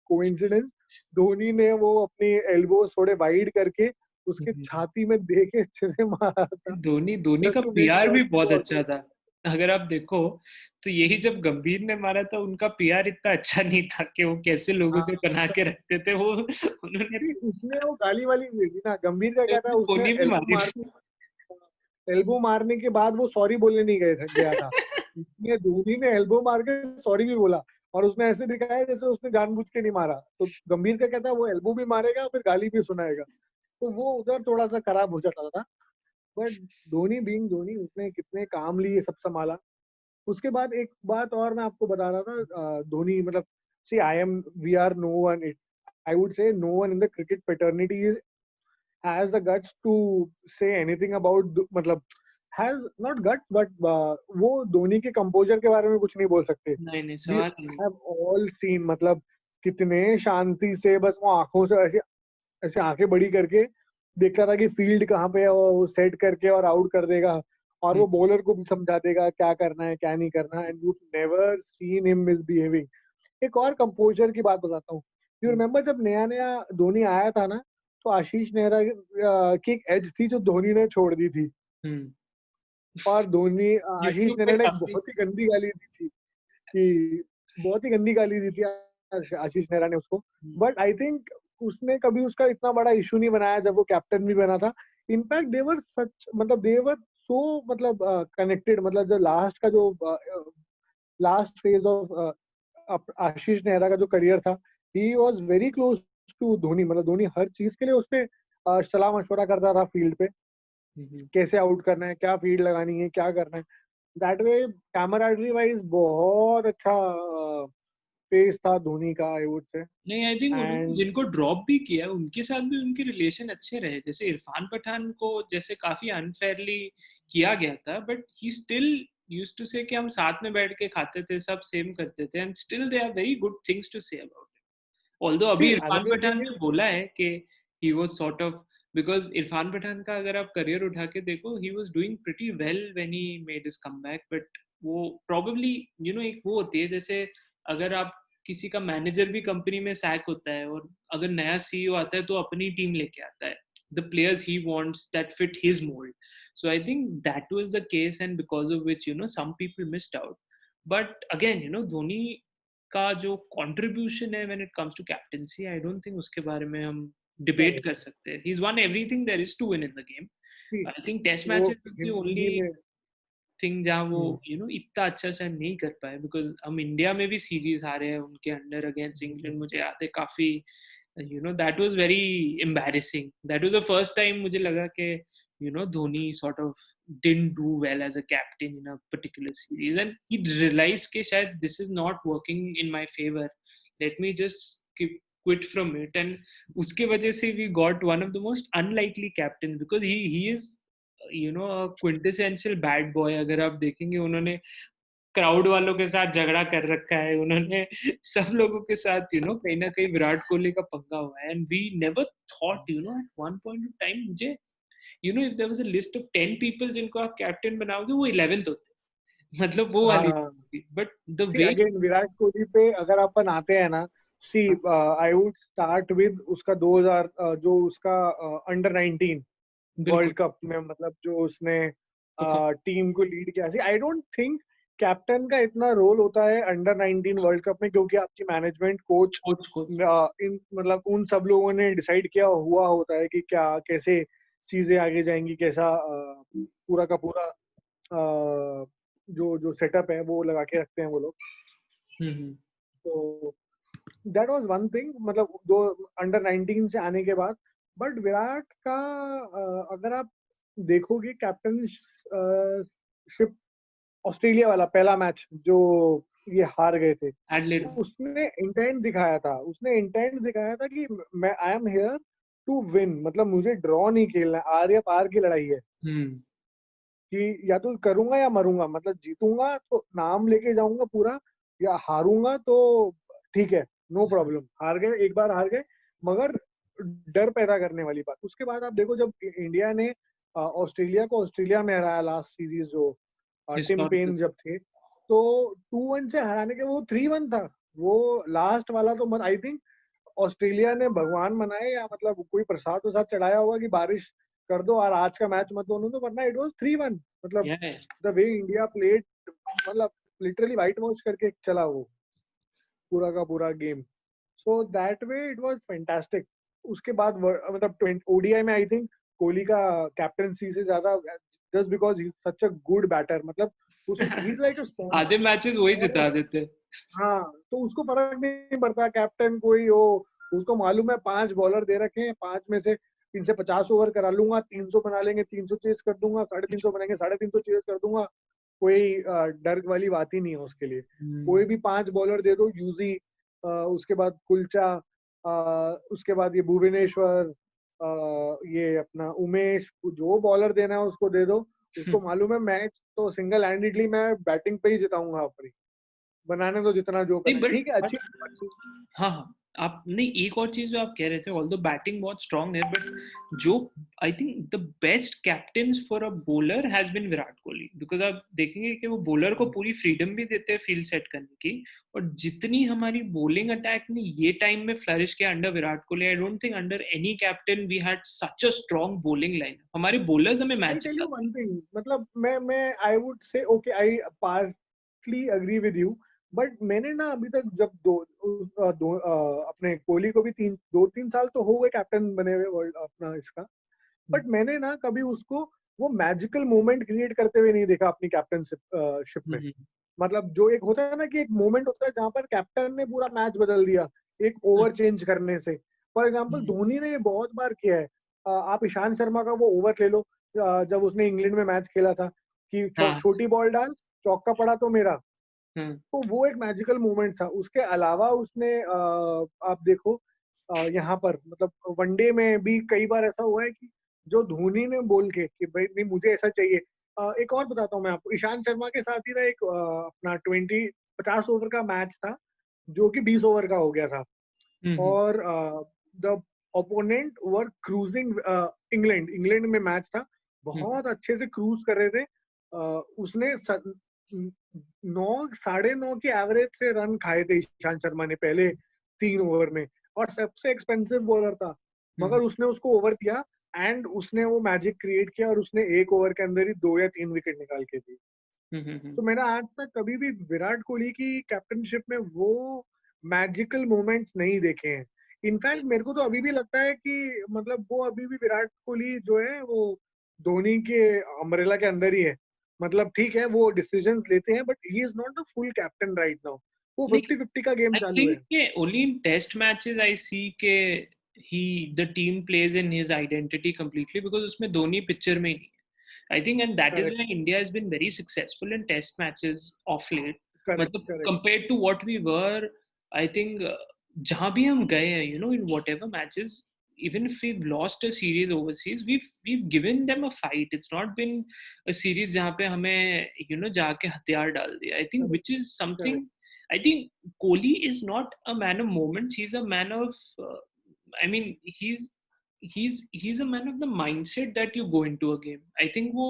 कोइंसिडेंस। धोनी ने वो अपनी एल्बो थोड़े वाइड करके उसके छाती में दे के अच्छे से मारा था, धोनी धोनी का just to make PR sure भी कि बहुत वो अच्छा आउट। था। अगर आप देखो तो यही जब गंभीर ने मारा था, उनका पीआर इतना अच्छा नहीं था कि वो कैसे लोगों से बना के रखते थे वो, उन्होंने उसने वो गाली वाली दी थी ना, गंभीर का क्या था, उसने धोनी भी मारी थी। एल्बो मारने के बाद वो सॉरी बोलने नहीं गया था। इसलिए धोनी ने एल्बो मार के सॉरी भी बोला, और उसने ऐसे दिखाया जैसे उसने जानबूझ के नहीं मारा। तो गंभीर का क्या था, वो एल्बो भी मारेगा फिर गाली भी सुनाएगा, तो वो उधर थोड़ा सा खराब हो जाता था। बट धोनी बीइंग धोनी, उसने कितने काम लिए, सब संभाला। उसके बाद एक बात और मैं आपको बता रहा था, धोनी मतलब, see I am we are no one, it I would say no one in the cricket fraternity has the guts to say anything about, मतलब has not guts, but वो धोनी के कंपोजर के बारे में कुछ नहीं बोल सकते। नहीं नहीं, We सवाल नहीं। have all seen, मतलब कितने शांति से बस वो आंखों से ऐसे ऐसे आंखें बड़ी करके देखता था कि फील्ड कहाँ पे है, और वो सेट करके और आउट कर देगा, और वो बॉलर को भी समझा देगा क्या करना है क्या नहीं करना। And you never seen him misbehaving. एक और कंपोजर की बात बताता हूँ। यू रिमेम्बर जब नया नया धोनी आया था ना, तो आशीष नेहरा की एक एज थी जो धोनी ने छोड़ दी थी, हम्म। और धोनी आशीष यूट्यूब पे नेहरा ने एक काफी। बहुत ही गंदी गाली दी थी, कि बहुत ही गंदी गाली दी थी आशीष नेहरा ने उसको। बट आई थिंक उसने कभी उसका इतना बड़ा इशू नहीं बनाया जब वो कैप्टन भी बना था। इनफैक्ट देवर सच, मतलब देवर सो, मतलब कनेक्टेड, मतलब जो लास्ट का जो last phase of Ashish Nehra का जो करियर था, he was very close to Dhoni. मतलब धोनी हर चीज के लिए उसने सलाह मशवरा करता था फील्ड पे, हम्म। कैसे आउट करना है, क्या फील्ड लगानी है, क्या करना है। दैट वे कैमराडरी वाइज बहुत अच्छा पेस था धोनी का, आई वुड से। नहीं, आई थिंक उन्होंने एंड जिनको ड्रॉप भी किया उनके साथ भी उनके रिलेशन अच्छे रहे। जैसे इरफान पठान को जैसे काफी अनफेयरली किया गया था, but he still used to say कि हम साथ में बैठ के खाते थे, सब सेम करते थे, and still they are very good things to say about it. Although अभी see Irfan another Pathan thing ने इज, बोला है कि he was sort of, because Irfan Pathan का अगर आप करियर उठा के देखो, he was doing pretty well when he made his comeback, but वो प्रोबेबली एक वो होती है जैसे अगर आप किसी का मैनेजर भी कंपनी में सैक होता है और अगर नया सीईओ आता है तो अपनी टीम लेके आता है, the players he wants that fit his mould. So I think that was the case, and because of which some people missed out. But again Dhoni का जो कंट्रीब्यूशन है when it comes to captaincy, I don't think उसके बारे में हम debate कर सकते हैं। He is one everything there is to win in the game. See I think test वो matches is the only Hindi में। थिंग जहाँ वो हम्म, इतना अच्छा शायद नहीं कर पाए, बिकॉज हम इंडिया में भी सीरीज हारे हैं उनके अंडर अगेंस्ट इंग्लैंड, मुझे याद है काफी। That was very embarrassing, that was the first time मुझे लगा कि Dhoni sort of didn't do well as a captain in a particular series, and he realized कि शायद this is not working in my favor, let me just quit from it, and उसके वजह से we got one of the most unlikely captains, because he is a quintessential bad boy। अगर आप देखेंगे उन्होंने crowd वालों के साथ झगड़ा कर रखा है, उन्होंने सब लोगों के साथ कहीं ना कहीं विराट कोहली का पंगा हुआ है, and we never thought at one point of time, मुझे if there was a list of 10 people जिनको आप कैप्टन बनाओगे, वो 11th होते, मतलब वो वाली। हाँ but the see way, again Virat Kohli पे अगर अपन आते हैं ना, see I would start with उसका 2000 जो उसका अंडर 19 बिल्कुल वर्ल्ड कप में, मतलब जो उसने परफॉर्म, टीम को लीड किया। सी आई डोंट थिंक कैप्टन का इतना रोल होता है अंडर 19 वर्ल्ड कप में, क्योंकि आपकी मैनेजमेंट कोच कोच कोच। इन मतलब उन सब लोगों ने डिसाइड किया हुआ होता है कि क्या कैसे चीजें आगे जाएंगी, कैसा पूरा का पूरा जो जो सेटअप है वो लगा के रखते हैं वो लोग। हम्म। तो दैट वाज वन थिंग, मतलब दो अंडर 19 से आने के बाद। बट विराट का अगर आप देखोगे कैप्टन शिप, ऑस्ट्रेलिया वाला पहला मैच जो ये हार गए थे, एडलेड। उसने इंटेंट दिखाया था कि मैं I am here to win, मतलब मुझे ड्रॉ नहीं खेलना है, आर या पार की लड़ाई है। हम्म। कि या तो करूंगा या मरूंगा, मतलब जीतूंगा तो नाम लेके जाऊंगा पूरा, या हारूंगा तो ठीक है, नो प्रॉब्लम, हार गए एक बार हार गए, मगर डर पैदा करने वाली बात। उसके बाद आप देखो जब इंडिया ने ऑस्ट्रेलिया को ऑस्ट्रेलिया में हराया लास्ट सीरीज, जो टिम हिस्टोरिकल। पेन जब थे, तो 2-1 से हराने के, वो 3-1 था। वो लास्ट वाला तो मत आई थिंक ऑस्ट्रेलिया ने भगवान मनाए या मतलब कोई प्रसाद वसाद चढ़ाया होगा कि बारिश कर दो और आज का मैच मत होने दो, वरना इट वाज 3-1। मतलब या द वे इंडिया प्लेड, मतलब लिटरली वाइट वॉश करके चला वो पूरा का पूरा game. So that way it was fantastic. उसके बाद मतलब ओडीआई में आई थिंक कोहली का कैप्टनसी से ज्यादा, just because he such a good batter, मतलब उस he is like a sponge. आधे मैचेस वही और जिता देते। हाँ, तो उसको फर्क नहीं पड़ता कैप्टन कोई हो, उसको मालूम है 5 बॉलर दे रखे हैं, 5 में से इनसे 50 ओवर करा लूंगा, 300 बना लेंगे, 300 चेस कर दूंगा, 350 बनाएंगे, 350 चेस कर दूंगा। कोई डर वाली बात ही नहीं है उसके लिए। कोई भी 5 बॉलर दे दो, यूजी, उसके बाद कुलचा, उसके बाद ये भुवनेश्वर, ये अपना उमेश, जो बॉलर देना है उसको दे दो। उसको मालूम है मैच तो सिंगल हैंडेडली मैं बैटिंग पे ही जिताऊंगा अपनी, बनाने दो जितना जो नहीं करना है, बट ठीक है, अच्छी अच्छी। हाँ हाँ, आप नहीं, एक और चीज जो आप कह रहे थे, ऑल्दो बैटिंग बहुत स्ट्रांग है, बट जो आई think the best captain for a bowler has been Virat Kohli, because आप देखेंगे कि वो बॉलर को पूरी फ्रीडम भी देते हैं फील्ड सेट करने की। और जितनी हमारी बॉलिंग अटैक ने ये टाइम में फ्लरिश किया under Virat Kohli, I don't think under any captain we had such a strong bowling line. हमारे बॉलर्स हमें आई मैच टेल यू जिताते वन थिंग, मतलब मैं I would say okay, I partly agree with you. But मैंने ना अभी तक जब अपने कोहली को भी 2-3 साल तो हो गए कैप्टन बने हुए वर्ल्ड अपना इसका, हैं। बट मैंने ना कभी उसको वो मैजिकल मोमेंट क्रिएट करते हुए नहीं देखा अपनी कैप्टनशिप शिप में। हम्म। मतलब जो एक होता है ना कि एक मोमेंट होता है जहां पर कैप्टन ने पूरा मैच बदल दिया एक ओवर चेंज करने से। फॉर एग्जाम्पल हम्म। धोनी ने ये बहुत बार किया है। आप ईशांत शर्मा का वो ओवर ले लो जब उसने इंग्लैंड में मैच खेला था कि हाँ छोटी बॉल डाल, चौका पड़ा तो मेरा। हाँ तो वो एक मैजिकल मोमेंट था। उसके अलावा उसने आप देखो यहाँ पर मतलब वनडे में भी कई बार ऐसा हुआ है कि जो धोनी ने बोल के कि भाई नहीं मुझे ऐसा चाहिए। एक और बताता हूँ मैं आपको, ईशांत शर्मा के साथ ही ना एक अपना 50 ओवर का मैच था जो कि 20 ओवर का हो गया था। हम्म और the opponent were cruising, England में मैच था, हम्म बहुत अच्छे से क्रूज कर रहे थे। उसने 9 साढ़े 9 की एवरेज से रन खाए थे ईशांत शर्मा ने पहले 3 ओवर में, और सबसे एक्सपेंसिव बॉलर था, हम्म मगर उसने उसको ओवर दिया एंड उसने वो मैजिक क्रिएट किया और उसने 1 ओवर के अंदर ही 2 या 3 विकेट निकाल के दी। तो मैंने आज तक कभी भी विराट कोहली की कैप्टनशिप में वो मैजिकल मोमेंट्स नहीं देखे हैं। इनफैक्ट मेरे को तो अभी भी लगता है कि मतलब वो अभी भी विराट कोहली जो है वो धोनी के अम्ब्रेला के अंदर ही है। मतलब ठीक है वो डिसीजंस लेते हैं but he is not the full captain right now. वो नहीं, 50-50 का गेम I चालू है। think only in test matches I see के the team plays in his identity completely because उसमें धोनी पिक्चर में ही नहीं है. I think and that is correct, why India has been very successful in test matches of late. Correct, मतलब correct, compared to what we were, I think जहाँ भी हम गए हैं, you know, in whatever matches, even if we've lost a series overseas, we've given them a fight. It's not been a series जहाँ पे हमें you know जाके हथियार डाल दिया. I think correct, which is correct. something. I think Kohli is not a man of moments. He's a man of. I mean, he's a man of the mindset that you go into a game. I think वो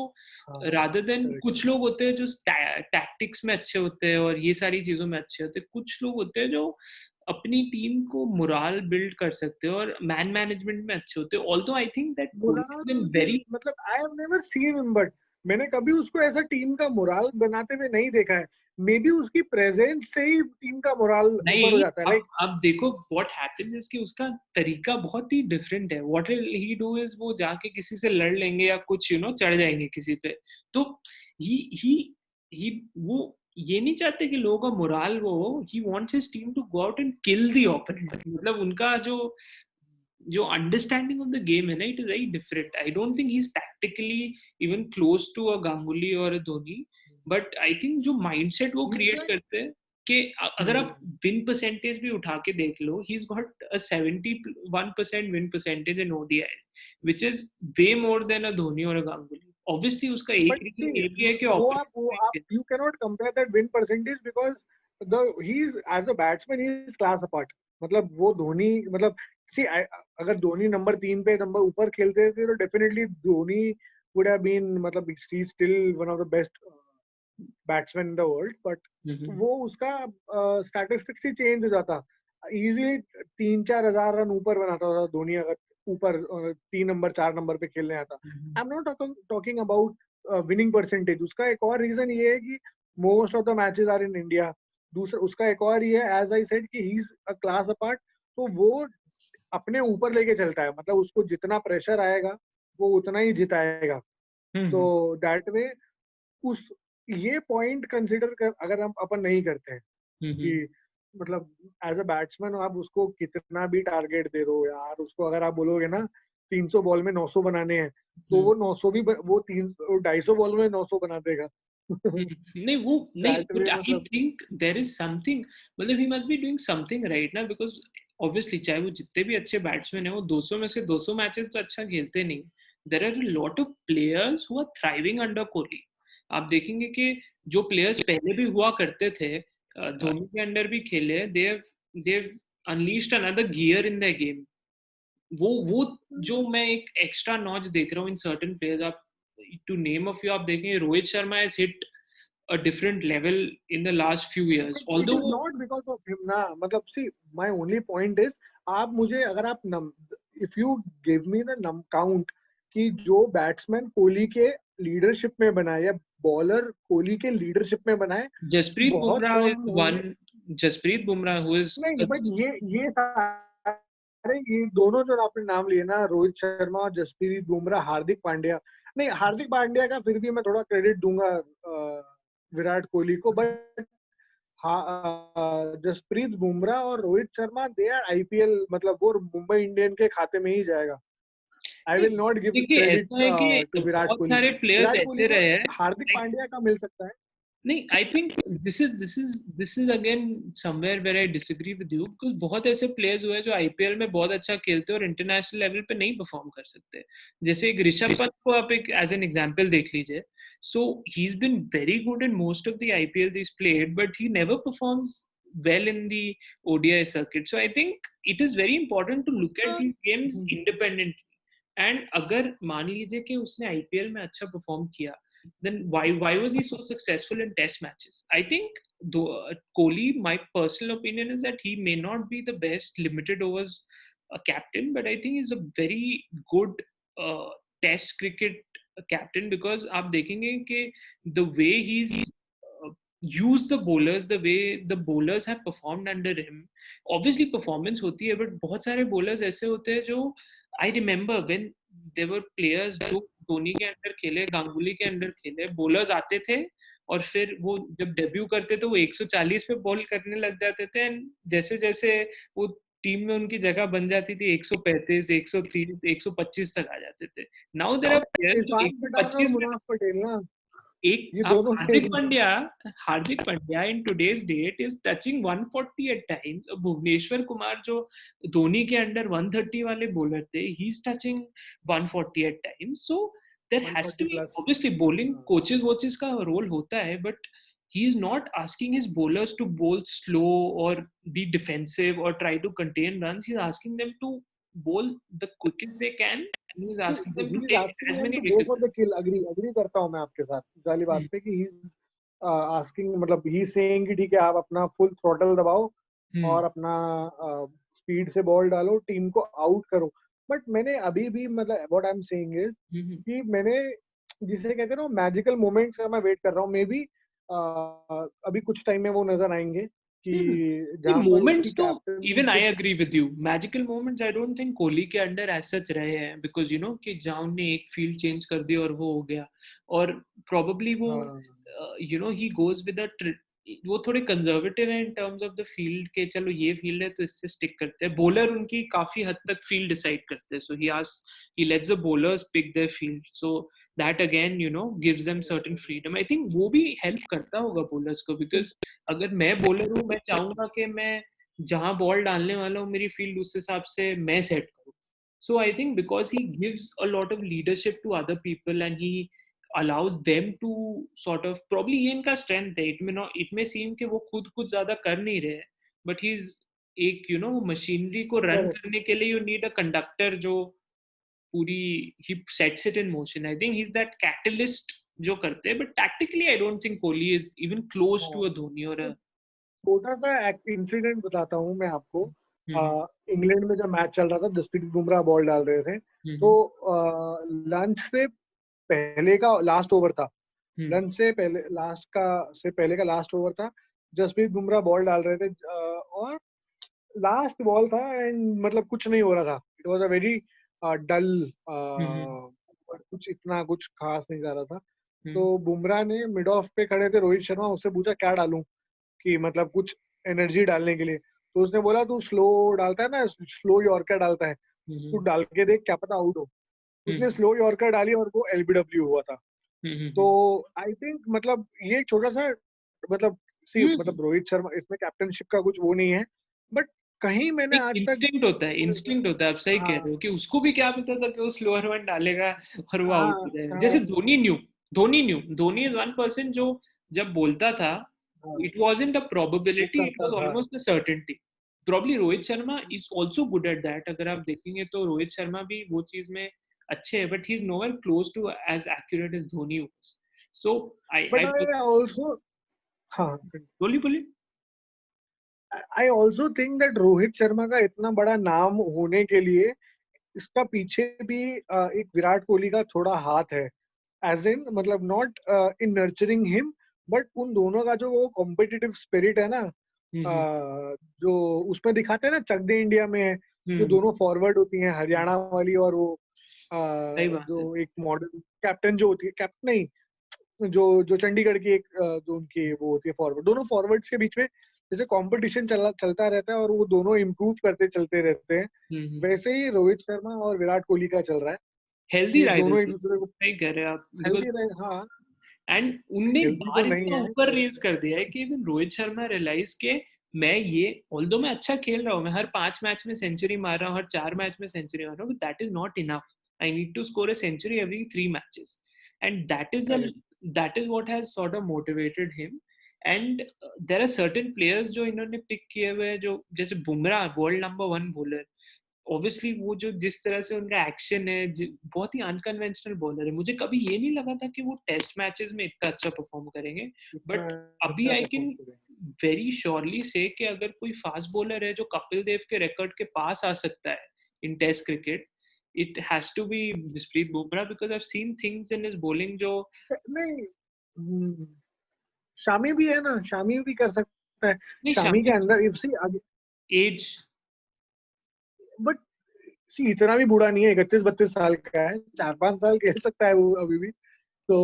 हाँ, rather than correct. कुछ लोग होते हैं जो tactics में अच्छे होते हैं और ये सारी चीजों में अच्छे होते हैं, कुछ लोग होते हैं जो अपनी टीम को मोराल बिल्ड कर सकते हैं और मैन मैनेजमेंट में अच्छे होते हैं. Although I think that Kohli morale has been भी very. मतलब I have never seen him, but मैंने कभी उसको ऐसा टीम का मोराल बनाते हुए नहीं देखा है। मे बी उसकी प्रेजेंस से ही टीम का मोराल ऊपर हो नहीं, जाता है, अब लाइक। अब देखो व्हाट हैपेंस इज कि उसका तरीका बहुत ही डिफरेंट है. What will he do is वो जाके किसी से लड़ लेंगे या कुछ यू नो चढ़ जाएंगे किसी पे. तो ही ही ही वो ये नहीं चाहते कि लोगों का मोराल वो हो. He wants his team to go out and kill the opponent. मतलब उनका जो अंडरस्टैंडिंग ऑफ द गेम है ना, it is very different. I don't think he is tactically even close to a Ganguly और a Dhoni. But I think जो mindset वो create in fact करते हैं कि अगर आप विन परसेंटेज भी उठा के देख लो, he is got a 71% win percentage in ODIs, which is way more than a Dhoni और अ गांगुली. ऑब्वियसली उसका एक बट रीजन ये भी है कि वो आप opponent. You can not compare that win percentage because the he is as a batsman he is class apart. मतलब वो धोनी मतलब सी अगर धोनी नंबर 3 पे नंबर ऊपर खेलते थे तो definitely Dhoni would have been मतलब he still one of the best batsman in the world. But वो उसका स्टैटिस्टिक्स ही चेंज हो जाता। इजीली 3-4 हजार रन ऊपर बनाता था धोनी अगर ऊपर 3 नंबर 4 नंबर पे खेलने आता। I am not talking about winning percentage. उसका एक और रीजन ये है कि most of the matches are in India. दूसरा उसका एक और ये है एज आई सेड कि he is a class apart. तो वो अपने ऊपर लेके चलता है, मतलब उसको जितना प्रेशर आएगा वो उतना ही जिताएगा। तो दैट वे उस ये पॉइंट कंसिडर कर अगर हम अपन नहीं करते हैं कि मतलब एज अ बैट्समैन आप उसको कितना भी टारगेट दे दो यार, उसको अगर आप बोलोगे ना 300 बॉल में 900 बनाने हैं तो वो 900 भी वो 250 बॉल में 900 बना देगा। नहीं वो नहीं, दैट बट वे आई मतलब थिंक देयर इज समथिंग. मतलब he must be doing something right ना, बिकॉज ऑब्वियसली चाहे वो जितने भी अच्छे बैट्समैन है वो 200 में से 200 मैचेस तो अच्छा खेलते नहीं. There are a lot of players who are thriving under Kohli. आप देखेंगे कि जो प्लेयर्स पहले भी हुआ करते थे, धोनी के अंडर भी खेले, they unleashed another gear in the game. वो जो मैं एक एक्स्ट्रा नॉच देख रहा हूँ इन सर्टेन प्लेयर्स. आप टू नेम ऑफ यू आप देखेंगे Rohit Sharma has hit a different level in the last few years. It Although is not because of him ना, मतलब see my only point is आप मुझे अगर आप if you give me the count कि जो बैट्समैन कोहली के लीडरशिप में बनाए या बॉलर कोहली के लीडरशिप में बनाए, Jasprit बहुत Bumrah is कम होंगे। one. Jasprit Bumrah, who is नहीं बट ये सारे ये दोनों जो आपने नाम लिए ना, रोहित शर्मा और जसप्रीत बुमराह, हार्दिक पांड्या, नहीं हार्दिक पांड्या का फिर भी मैं थोड़ा क्रेडिट दूंगा विराट कोहली को। बट हाँ जसप्रीत बुमराह और Rohit Sharma they are IPL, मतलब वो मुंबई इंडियन के खाते में ही जाएगा। आई विल नॉट गिव देखिए क्रेडिट ऐसा है कि टू विराट बहुत कोहली। सारे प्लेयर्स विराट कोहली ऐसे को रहे हैं, हार्दिक like, पांड्या का मिल सकता है। नहीं, I think this is again somewhere where I disagree with you, because बहुत ऐसे प्लेयर्स हुए हैं जो आईपीएल में बहुत अच्छा खेलते हैं और इंटरनेशनल लेवल पे नहीं परफॉर्म कर सकते। जैसे एक ऋषभ पंत को आप एक एज एन एग्जांपल देख लीजिए। So he is been very good in most of the IPL he's played, but he never performs well in the ODI circuit. So I think it is very important to look at these games independently. And अगर मान लीजिए कि उसने IPL में अच्छा perform किया, then why was he so successful in test matches? I think though Kohli, my personal opinion is that he may not be the best limited overs captain, but I think he's a very good test cricket captain, because आप देखेंगे कि the way he's used the bowlers, the way the bowlers have performed under him, obviously performance होती है, but बहुत सारे bowlers ऐसे होते हैं जो I remember when there were players जो धोनी के अंडर खेले, गांगुली के अंडर खेले, बॉलर्स आते थे और फिर वो जब डेब्यू करते थे वो 140 पे बॉल करने लग जाते थे, एंड जैसे जैसे वो टीम में उनकी जगह बन जाती थी 135, 130, 125 तक आ जाते थे। नाउ देयर आर प्लेयर्स जो इरफान पठान और 125 में, मुनाफ पटेल ना, एक ये आप दोनों थे। Hardik Pandya in today's date is touching 140 at times. Bhuvneshwar Kumar जो धोनी के अंडर 130 वाले बॉलर थे, he is touching 140 at times. So there has to 140 be, plus. Obviously bowling coaches वोचेस का रोल होता है, but he is not asking his bowlers to bowl slow or be defensive or try to contain runs. He's asking them to bowl the quickest they can, and he's asking them he to is take asking as them many to go wickets. For the kill. Agree agree करता हूं मैं आपके साथ इस वाली बात Hmm. पे कि ही इज आस्किंग, मतलब ही सेइंग कि ठीक है आप अपना फुल थ्रॉटल दबाओ Hmm. और अपना स्पीड से बॉल डालो, टीम को आउट करो। बट मैंने अभी भी, मतलब what I am saying is Hmm. कि मैंने, जिसे कहते हैं ना मैजिकल मोमेंट्स का मैं वेट कर रहा हूँ। मे बी अभी कुछ टाइम में वो नजर आएंगे Hmm. कि The जहां पर उसकी moments तो even I captaincy. agree with you. Magical moments I don't think Kohli के अंडर as such रहे हैं, because you know कि जहाँ उन्हें एक फील्ड चेंज कर दी और वो हो गया, और probably वो you know he goes with वो थोड़े कंजर्वेटिव है in terms of the field के, चलो ये फील्ड है तो इससे स्टिक करते हैं। बॉलर उनकी काफी हद तक फील्ड डिसाइड करते हैं, सो he lets the bowlers pick their field, so that again you know gives them certain freedom. I think वो भी हेल्प करता होगा bowlers को, because अगर मैं बॉलर हूँ, मैं चाहूंगा कि मैं जहां बॉल डालने वाला हूँ मेरी फील्ड उस हिसाब से मैं सेट करूँ। So I think because he gives a lot of leadership to other people and he allows them to sort of, probably ये इनका स्ट्रेंथ है, इट में सीन कि वो खुद कुछ ज्यादा कर नहीं रहे, बट ही इज एक यू नो मशीनरी को रन करने के लिए यू नीड अ कंडक्टर जो पूरी ही sets it in motion. I think he is that catalyst जो करते हैं, but tactically I don't think Kohli is even close to a Dhoni और अ छोटा सा इंसिडेंट बताता हूँ मैं आपको। हम्म इंग्लैंड में जब मैच चल रहा था, जसप्रीत बुमराह बॉल डाल रहे थे, तो हम्म लंच से पहले का लास्ट ओवर था। हम्म लंच से पहले से पहले का लास्ट ओवर था। जसप्रीत बुमराह बॉल डाल रहे थे और लास्ट बॉल था एंड मतलब कुछ नहीं हो रहा था। It was a very dull, hmm कुछ इतना कुछ खास नहीं जा रहा था। हम्म तो बुमराह ने मिड ऑफ पे खड़े थे रोहित शर्मा, उससे पूछा क्या डालूं, कि मतलब कुछ एनर्जी डालने के लिए। तो उसने बोला तू स्लो डालता है ना, स्लो यॉर्कर डालता है, तू हम्म डाल के देख क्या पता आउट हो। उसने स्लो यॉर्कर डाली और वो एलबीडब्ल्यू हुआ था। तो हम्म आई थिंक मतलब ये एक छोटा सा, मतलब सी हम्म मतलब रोहित शर्मा इसमें कैप्टनशिप का कुछ वो नहीं है, बट कहीं मैंने एक आज तक, इंस्टिंक्ट होता है, इंस्टिंक्ट होता है, आप सही कह रहे हो हाँ कि उसको भी क्या पता था कि वो स्लोअर वन डालेगा और वो आउट हाँ हो जाएगा। हाँ जैसे धोनी इज वन पर्सन जो जब बोलता था हाँ, इट वाजंट अ वो प्रोबेबिलिटी, इट करता वाज था। Almost a certainty. Probably Rohit Sharma is also good at that. अगर आप देखेंगे तो रोहित शर्मा भी वो चीज में अच्छे है, but he is nowhere close to as accurate as Dhoni was. So I but I I also, हाँ, बोली बोली I also think that Rohit Sharma का इतना बड़ा नाम होने के लिए इसका पीछे भी एक विराट कोहली का थोड़ा हाथ है। एज इन मतलब not in nurturing him, but उन दोनों का जो वो कॉम्पिटिटिव स्पिरिट है ना, हम्म जो उसमें दिखाते हैं ना चक दे इंडिया में, जो हम्म दोनों फॉरवर्ड होती हैं हरियाणा वाली और वो सही बात है। जो एक मॉडल कैप्टन जो होती है, कैप्टन नहीं, जो जो चंडीगढ़ की एक जो उनकी वो होती है फॉरवर्ड, दोनों फॉरवर्ड्स के बीच में जैसे कंपटीशन चलता रहता है और वो दोनों इम्प्रूव करते चलते रहते हैं, वैसे ही रोहित शर्मा और विराट कोहली का चल रहा है हेल्दी कि दोनों एक राइवलरी दूसरे को नहीं कह रहे आप, बिकॉज हेल्दी रहे। हाँ, एंड उनने हेल्दी तो बार नहीं इतना है ऊपर but रेज कर दिया है कि इवन रोहित शर्मा रियलाइज के मैं ये ऑल्दो मैं अच्छा खेल रहा हूँ, मैं हर 5 मैच में सेंचुरी मार रहा हूँ, हर 4 मैच में सेंचुरी मार रहा हूँ, that is not enough, I need to score a century every 3 matches, and correct. That is what has sort of motivated him. And there are certain players जो इन्होंने पिक किए हुए हैं, जो जैसे Bumrah world number 1 bowler, obviously वो जो जिस तरह से उनका एक्शन है, बहुत ही अनकन्वेंशनल बॉलर है, मुझे कभी ये नहीं लगा था कि वो टेस्ट मैचेस में इतना अच्छा परफॉर्म करेंगे, इतना बट अभी अच्छा आई परफॉर्म कैन करेंगे। वेरी श्योरली से कि अगर कोई फास्ट बॉलर है जो कपिल देव के रिकॉर्ड के पास आ सकता है in test cricket, it has to be Jasprit Bumrah, because I have seen things in his bowling जो नहीं, शामी भी है ना, शामी भी कर सकता है। नहीं शामी के शामिल अंदर इफ सी, एज, बट सी इतना भी बूढ़ा नहीं है, 31-32 साल का है, 4-5 साल खेल सकता है वो अभी भी। तो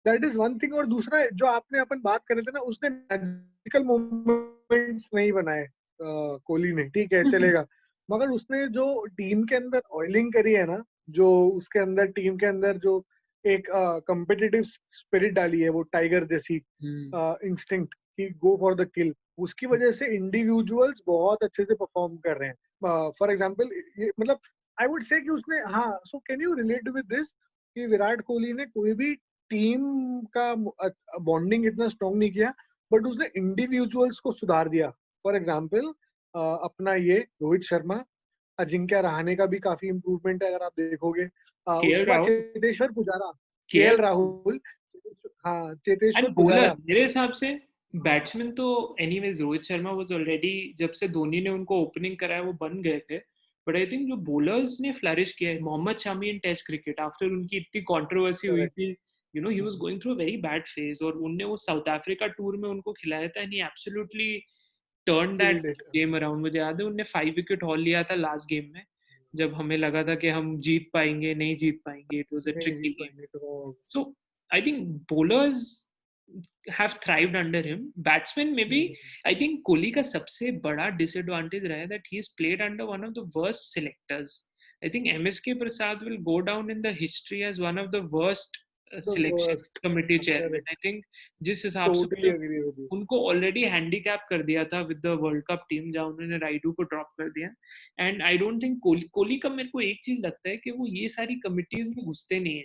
दैट इज वन थिंग। और दूसरा जो आपने अपन बात कर रहे थे ना, उसने मैजिकल मोमेंट्स नहीं बनाए कोहली ने, ठीक है चलेगा, मगर उसने जो टीम के अंदर ऑयलिंग करी है ना, जो उसके अंदर टीम के अंदर जो एक कम्पिटिटिव स्पिरिट डाली है, वो टाइगर जैसी इंस्टिंक्ट कि गो फॉर द किल, उसकी वजह से इंडिविजुअल्स बहुत अच्छे से परफॉर्म कर रहे हैं। फॉर एग्जाम्पल, मतलब आई वुड से कि उसने, हाँ, so can you relate with this कि विराट कोहली ने कोई भी टीम का बॉन्डिंग इतना स्ट्रॉन्ग नहीं किया, बट उसने इंडिविजुअल्स को सुधार दिया। फॉर एग्जाम्पल अपना ये रोहित शर्मा, अजिंक्य रहाणे का भी काफी इंप्रूवमेंट है अगर आप देखोगे। केएल उसके बाद राहुल, चेतेश्वर पुजारा, केएल केएल राहुल, हाँ एंड चेतेश्वर बॉलर पुजारा। मेरे हिसाब से हाँ, बैट्समैन तो anyways Rohit Sharma was already, जब से धोनी ने उनको ओपनिंग कराया वो बन गए थे, बट आई थिंक जो बॉलर्स ने फ्लरिश किया है, मोहम्मद शामी इन टेस्ट क्रिकेट आफ्टर उनकी इतनी कंट्रोवर्सी हुई करेक्ट। थी, you know he was going through a very bad phase, और उनने वो साउथ अफ्रीका टूर में उनको खिलाया था, and he absolutely turn that killed it. Game around. मुझे याद है उनने 5 विकेट हॉल लिया था लास्ट गेम में, जब हमें लगा था कि हम जीत पाएंगे नहीं जीत पाएंगे, इट वाज अ नहीं ट्रिकी जीत गेम। पाएंगे तो So I think bowlers have thrived under him. Batsmen में भी I think कोहली का सबसे बड़ा disadvantage रहा है that he is played under one of the worst selectors. I think MSK Prasad will go down in the history as one of the worst the selection worst. committee chairman. Correct, I think जिस हिसाब से totally agree with you. उनको already handicap कर दिया था with the world cup team, जहां उन्होंने राइडू को ड्रॉप कर दिया, and I don't think Kohli का, मेरे को एक चीज लगता है कि वो ये सारी कमिटीज में घुसते नहीं है,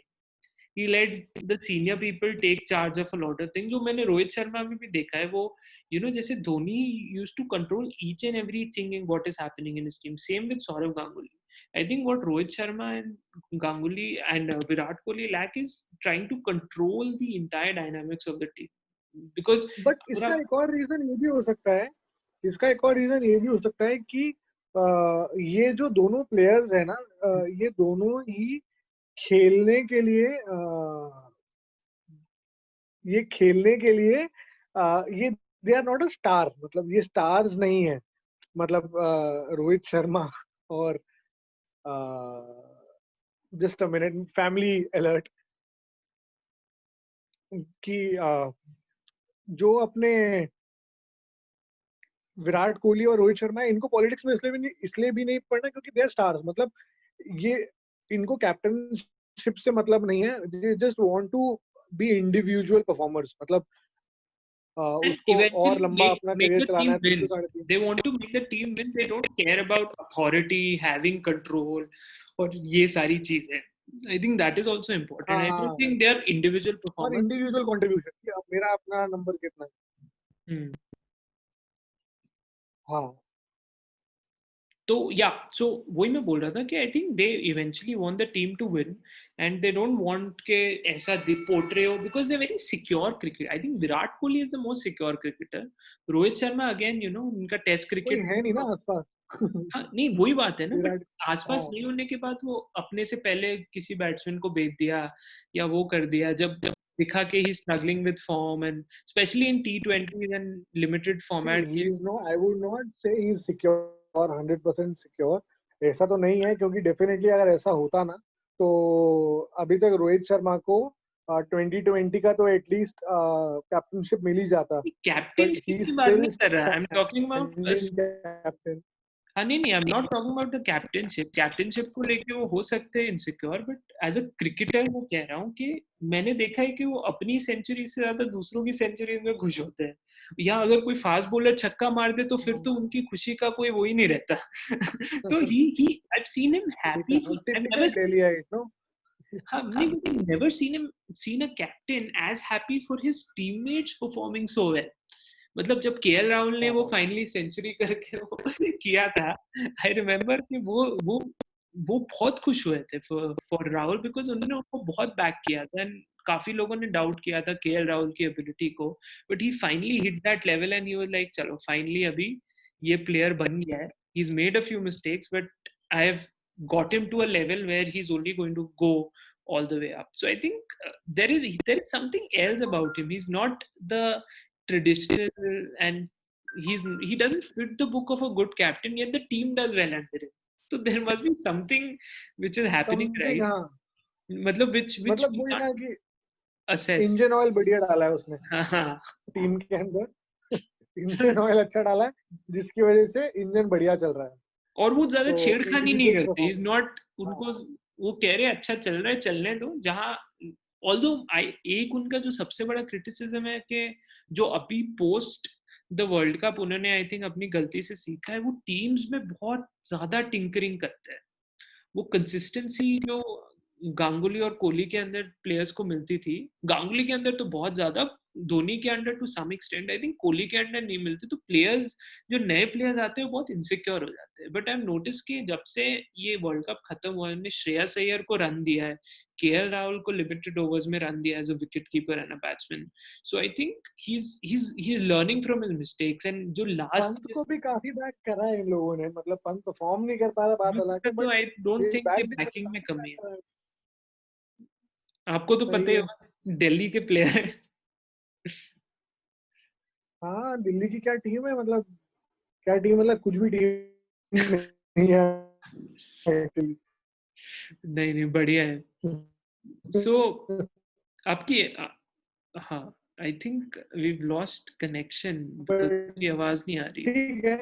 he lets the senior people take charge of a lot of things, जो मैंने रोहित शर्मा में भी देखा है, वो जैसे Dhoni used to control each and everything in what is happening in his team, same with Saurav Ganguly. I think what Rohit Sharma and Ganguly and Virat Kohli lack is trying to control the entire dynamics of the team, because but अगर इसका आप एक और reason ये भी हो सकता है, इसका एक और रीजन ये भी हो सकता है कि ये जो दोनों प्लेयर्स है ना, ये दोनों ही खेलने के लिए ये खेलने के लिए ये they are not a star, मतलब ये स्टार्स नहीं है। मतलब रोहित शर्मा और just a minute, family alert, कि जो अपने विराट कोहली और रोहित शर्मा है, इनको पॉलिटिक्स में इसलिए भी नहीं पढ़ना क्योंकि दे आर स्टार्स। मतलब ये इनको कैप्टनशिप से मतलब नहीं है, they just want to be individual performers. मतलब and उसको eventually और लंबा अपना make करियर the चलाना team है, तीन win. सौ साढ़े तीन They want to make the team win. They don't care about authority, having control, और ये सारी चीजें. I think that is also important. I don't हाँ, think they are individual और performers. इंडिविजुअल कंट्रीब्यूशन, मेरा अपना नंबर कितना है। Hmm. हाँ, तो so वही मैं बोल रहा था कि I think they eventually want the team to win, and they don't want के ऐसा पोर्ट्रे हो, because they very secure cricket. I think Virat Kohli is the most secure cricketer. Rohit Sharma again उनका टेस्ट कोई क्रिकेट, है नहीं ना आसपास। हाँ नहीं वही बात है ना, बट विराट, आसपास हाँ नहीं होने के बाद वो अपने से पहले किसी बैट्समैन को बेच दिया या वो कर दिया, जब जब दिखा कि he struggling with form, and specially in T20 and limited सी format. He is no, I would not say he is secure, 100% secure. ऐसा तो नहीं है, क्योंकि डेफिनेटली अगर ऐसा होता ना, तो अभी तक रोहित शर्मा को 2020 का तो एटलीस्ट कैप्टनशिप मिल ही जाता, बट कैप्टनशिप ही की बात नहीं स्टिल कर रहा, I am talking about standing captain. हाँ नहीं नहीं, I am not talking about the captaincy. Captaincy को लेके वो हो सकते हैं insecure, but as a cricketer मैं कह रहा हूँ कि मैंने देखा है कि वो अपनी सेंचुरी से ज्यादा दूसरों की सेंचुरी में खुश होते हैं। या अगर कोई फास्ट बॉलर छक्का मार दे तो फिर तो उनकी खुशी का कोई वो ही नहीं रहता। तो ही I seen him happy for, I typical never, delight, no? हाँ नहीं, never seen him, seen a captain as happy for his teammates performing so well. मतलब जब केएल राहुल ने वो फाइनली सेंचुरी करके वो किया था, आई रिमेम्बर कि वो बहुत खुश हुए थे फॉर राहुल, बिकॉज उन्होंने उनको बहुत बैक किया था एंड काफी लोगों ने डाउट किया था केएल राहुल की एबिलिटी को, but he finally hit that level and he was like चलो फाइनली अभी ये प्लेयर बन गया है, he is made a few mistakes but I have got him to a level where he's only going to go all the way up. So I think there is something else about him. He's not the traditional, and he doesn't fit the book of a good captain, yet the team does well under him. So there must be something which is happening, something, right? हाँ। मतलब which मतलब we वो है ना can't कि assess. Engine oil बढ़िया डाला है उसने हाँ हाँ। टीम के अंदर। इंजन ऑयल अच्छा डाला है, जिसकी वजह से इंजन बढ़िया चल रहा है। और वो ज्यादा तो छेड़खानी नहीं इंडिविजुअल्स करते, इज परफॉर्मेंस। नॉट, हाँ, उनको वो कह रहे अच्छा चल रहा है चलने दो। जहाँ ऑल्दो एक उनका जो सबसे बड़ा क्रिटिसिज्म है कि जो अभी पोस्ट द वर्ल्ड कप उन्होंने आई थिंक अपनी गलती से सीखा है, वो टीम्स में बहुत ज्यादा टिंकरिंग करते हैं। वो कंसिस्टेंसी जो गांगुली और कोहली के अंदर प्लेयर्स को मिलती थी, गांगुली के अंदर तो बहुत ज्यादा, धोनी के under to some extent, I think Kohli के अंडर नहीं मिलती। तो प्लेयर्स, जो नए प्लेयर्स आते हैं वो बहुत इनसिक्योर हो जाते हैं। बट आई नोटिस कि जब से ये वर्ल्ड कप खत्म हुआ है, श्रेयस अय्यर को रन दिया है, केएल राहुल को लिमिटेड ओवर्स में रन दिया as a wicket keeper and a batsman. So I think he is learning from his mistakes. And जो पंत लास्ट, को भी काफी बैक करा है इन लोगों ने, मतलब पंत परफॉर्म नहीं कर पा रहा, बात अलग है, तो बट आई डोंट ये थिंक कि बैक भी बैकिंग में काफी कमी बैक है। करा है। आपको तो पता सही ही है। होगा दिल्ली के प्लेयर है। हाँ, दिल्ली की क्या टीम है, मतलब क्या टीम, मतलब कुछ भी टीम नहीं है एक्चुअली। नहीं नहीं, बढ़िया है। सो आपकी हाँ, I think we lost connection because but की आवाज नहीं आ रही है। ठीक है,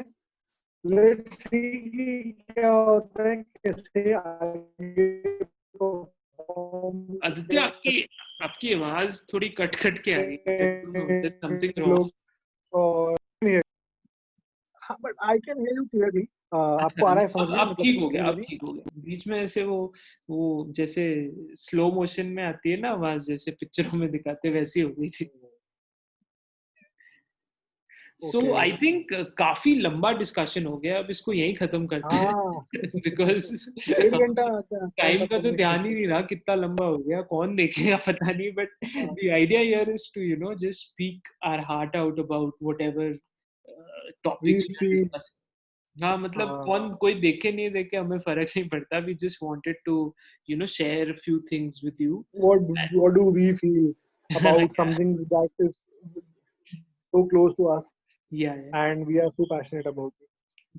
लेट्स सी कि क्या होता है, कैसे आगे परफॉर्म आदित्य, आपकी आपकी आवाज थोड़ी कट कट के आ रही है। I don't know, there something wrong. लोग। और हाँ, but I can hear you clearly. अच्छा, आपको आ रहा है समझ में, अब मतलब ठीक हो गया, अब क्लियरली? ठीक हो गया। बीच में ऐसे वो जैसे स्लो मोशन में आती है ना आवाज, जैसे पिक्चरों में दिखाते, वैसी हो गई थी। So okay. आई थिंक काफी लंबा डिस्कशन हो गया, अब इसको यहीं खत्म करते हैं। हाँ, बिकॉज 1.5 घंटा टाइम का तो ध्यान ही कन्वर्सेशन। नहीं रहा कितना लंबा हो गया, कौन देखेगा पता नहीं। But the idea here is to just speak our heart out about whatever we topics we are feel. Discussing. हाँ मतलब हाँ, कौन कोई देखे नहीं देखे हमें फर्क नहीं पड़ता, we just wanted to share few things with you. what do we feel about something that is so close to us या and we are so passionate about it?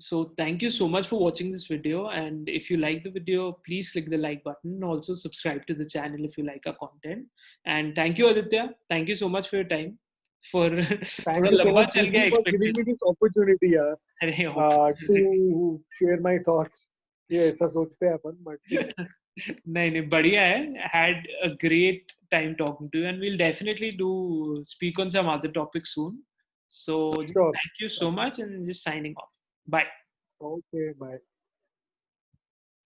So thank you so much for watching this video, and if you like the video, please click the like button and also subscribe to the channel if you like our content. And thank you Aditya, thank you so much for your time. For थोड़ा Thank you so लंबा much, चल गया Suchi, for giving expected। me this opportunity, यार, अरे okay। to share my thoughts. ये ऐसा सोचते हैं अपन, but ठीक है। नहीं नहीं, बढ़िया है। Had a great time talking to you, and we'll definitely do speak on some other topics soon. So just Sure. thank you so much, and just signing off. Bye. Okay, bye.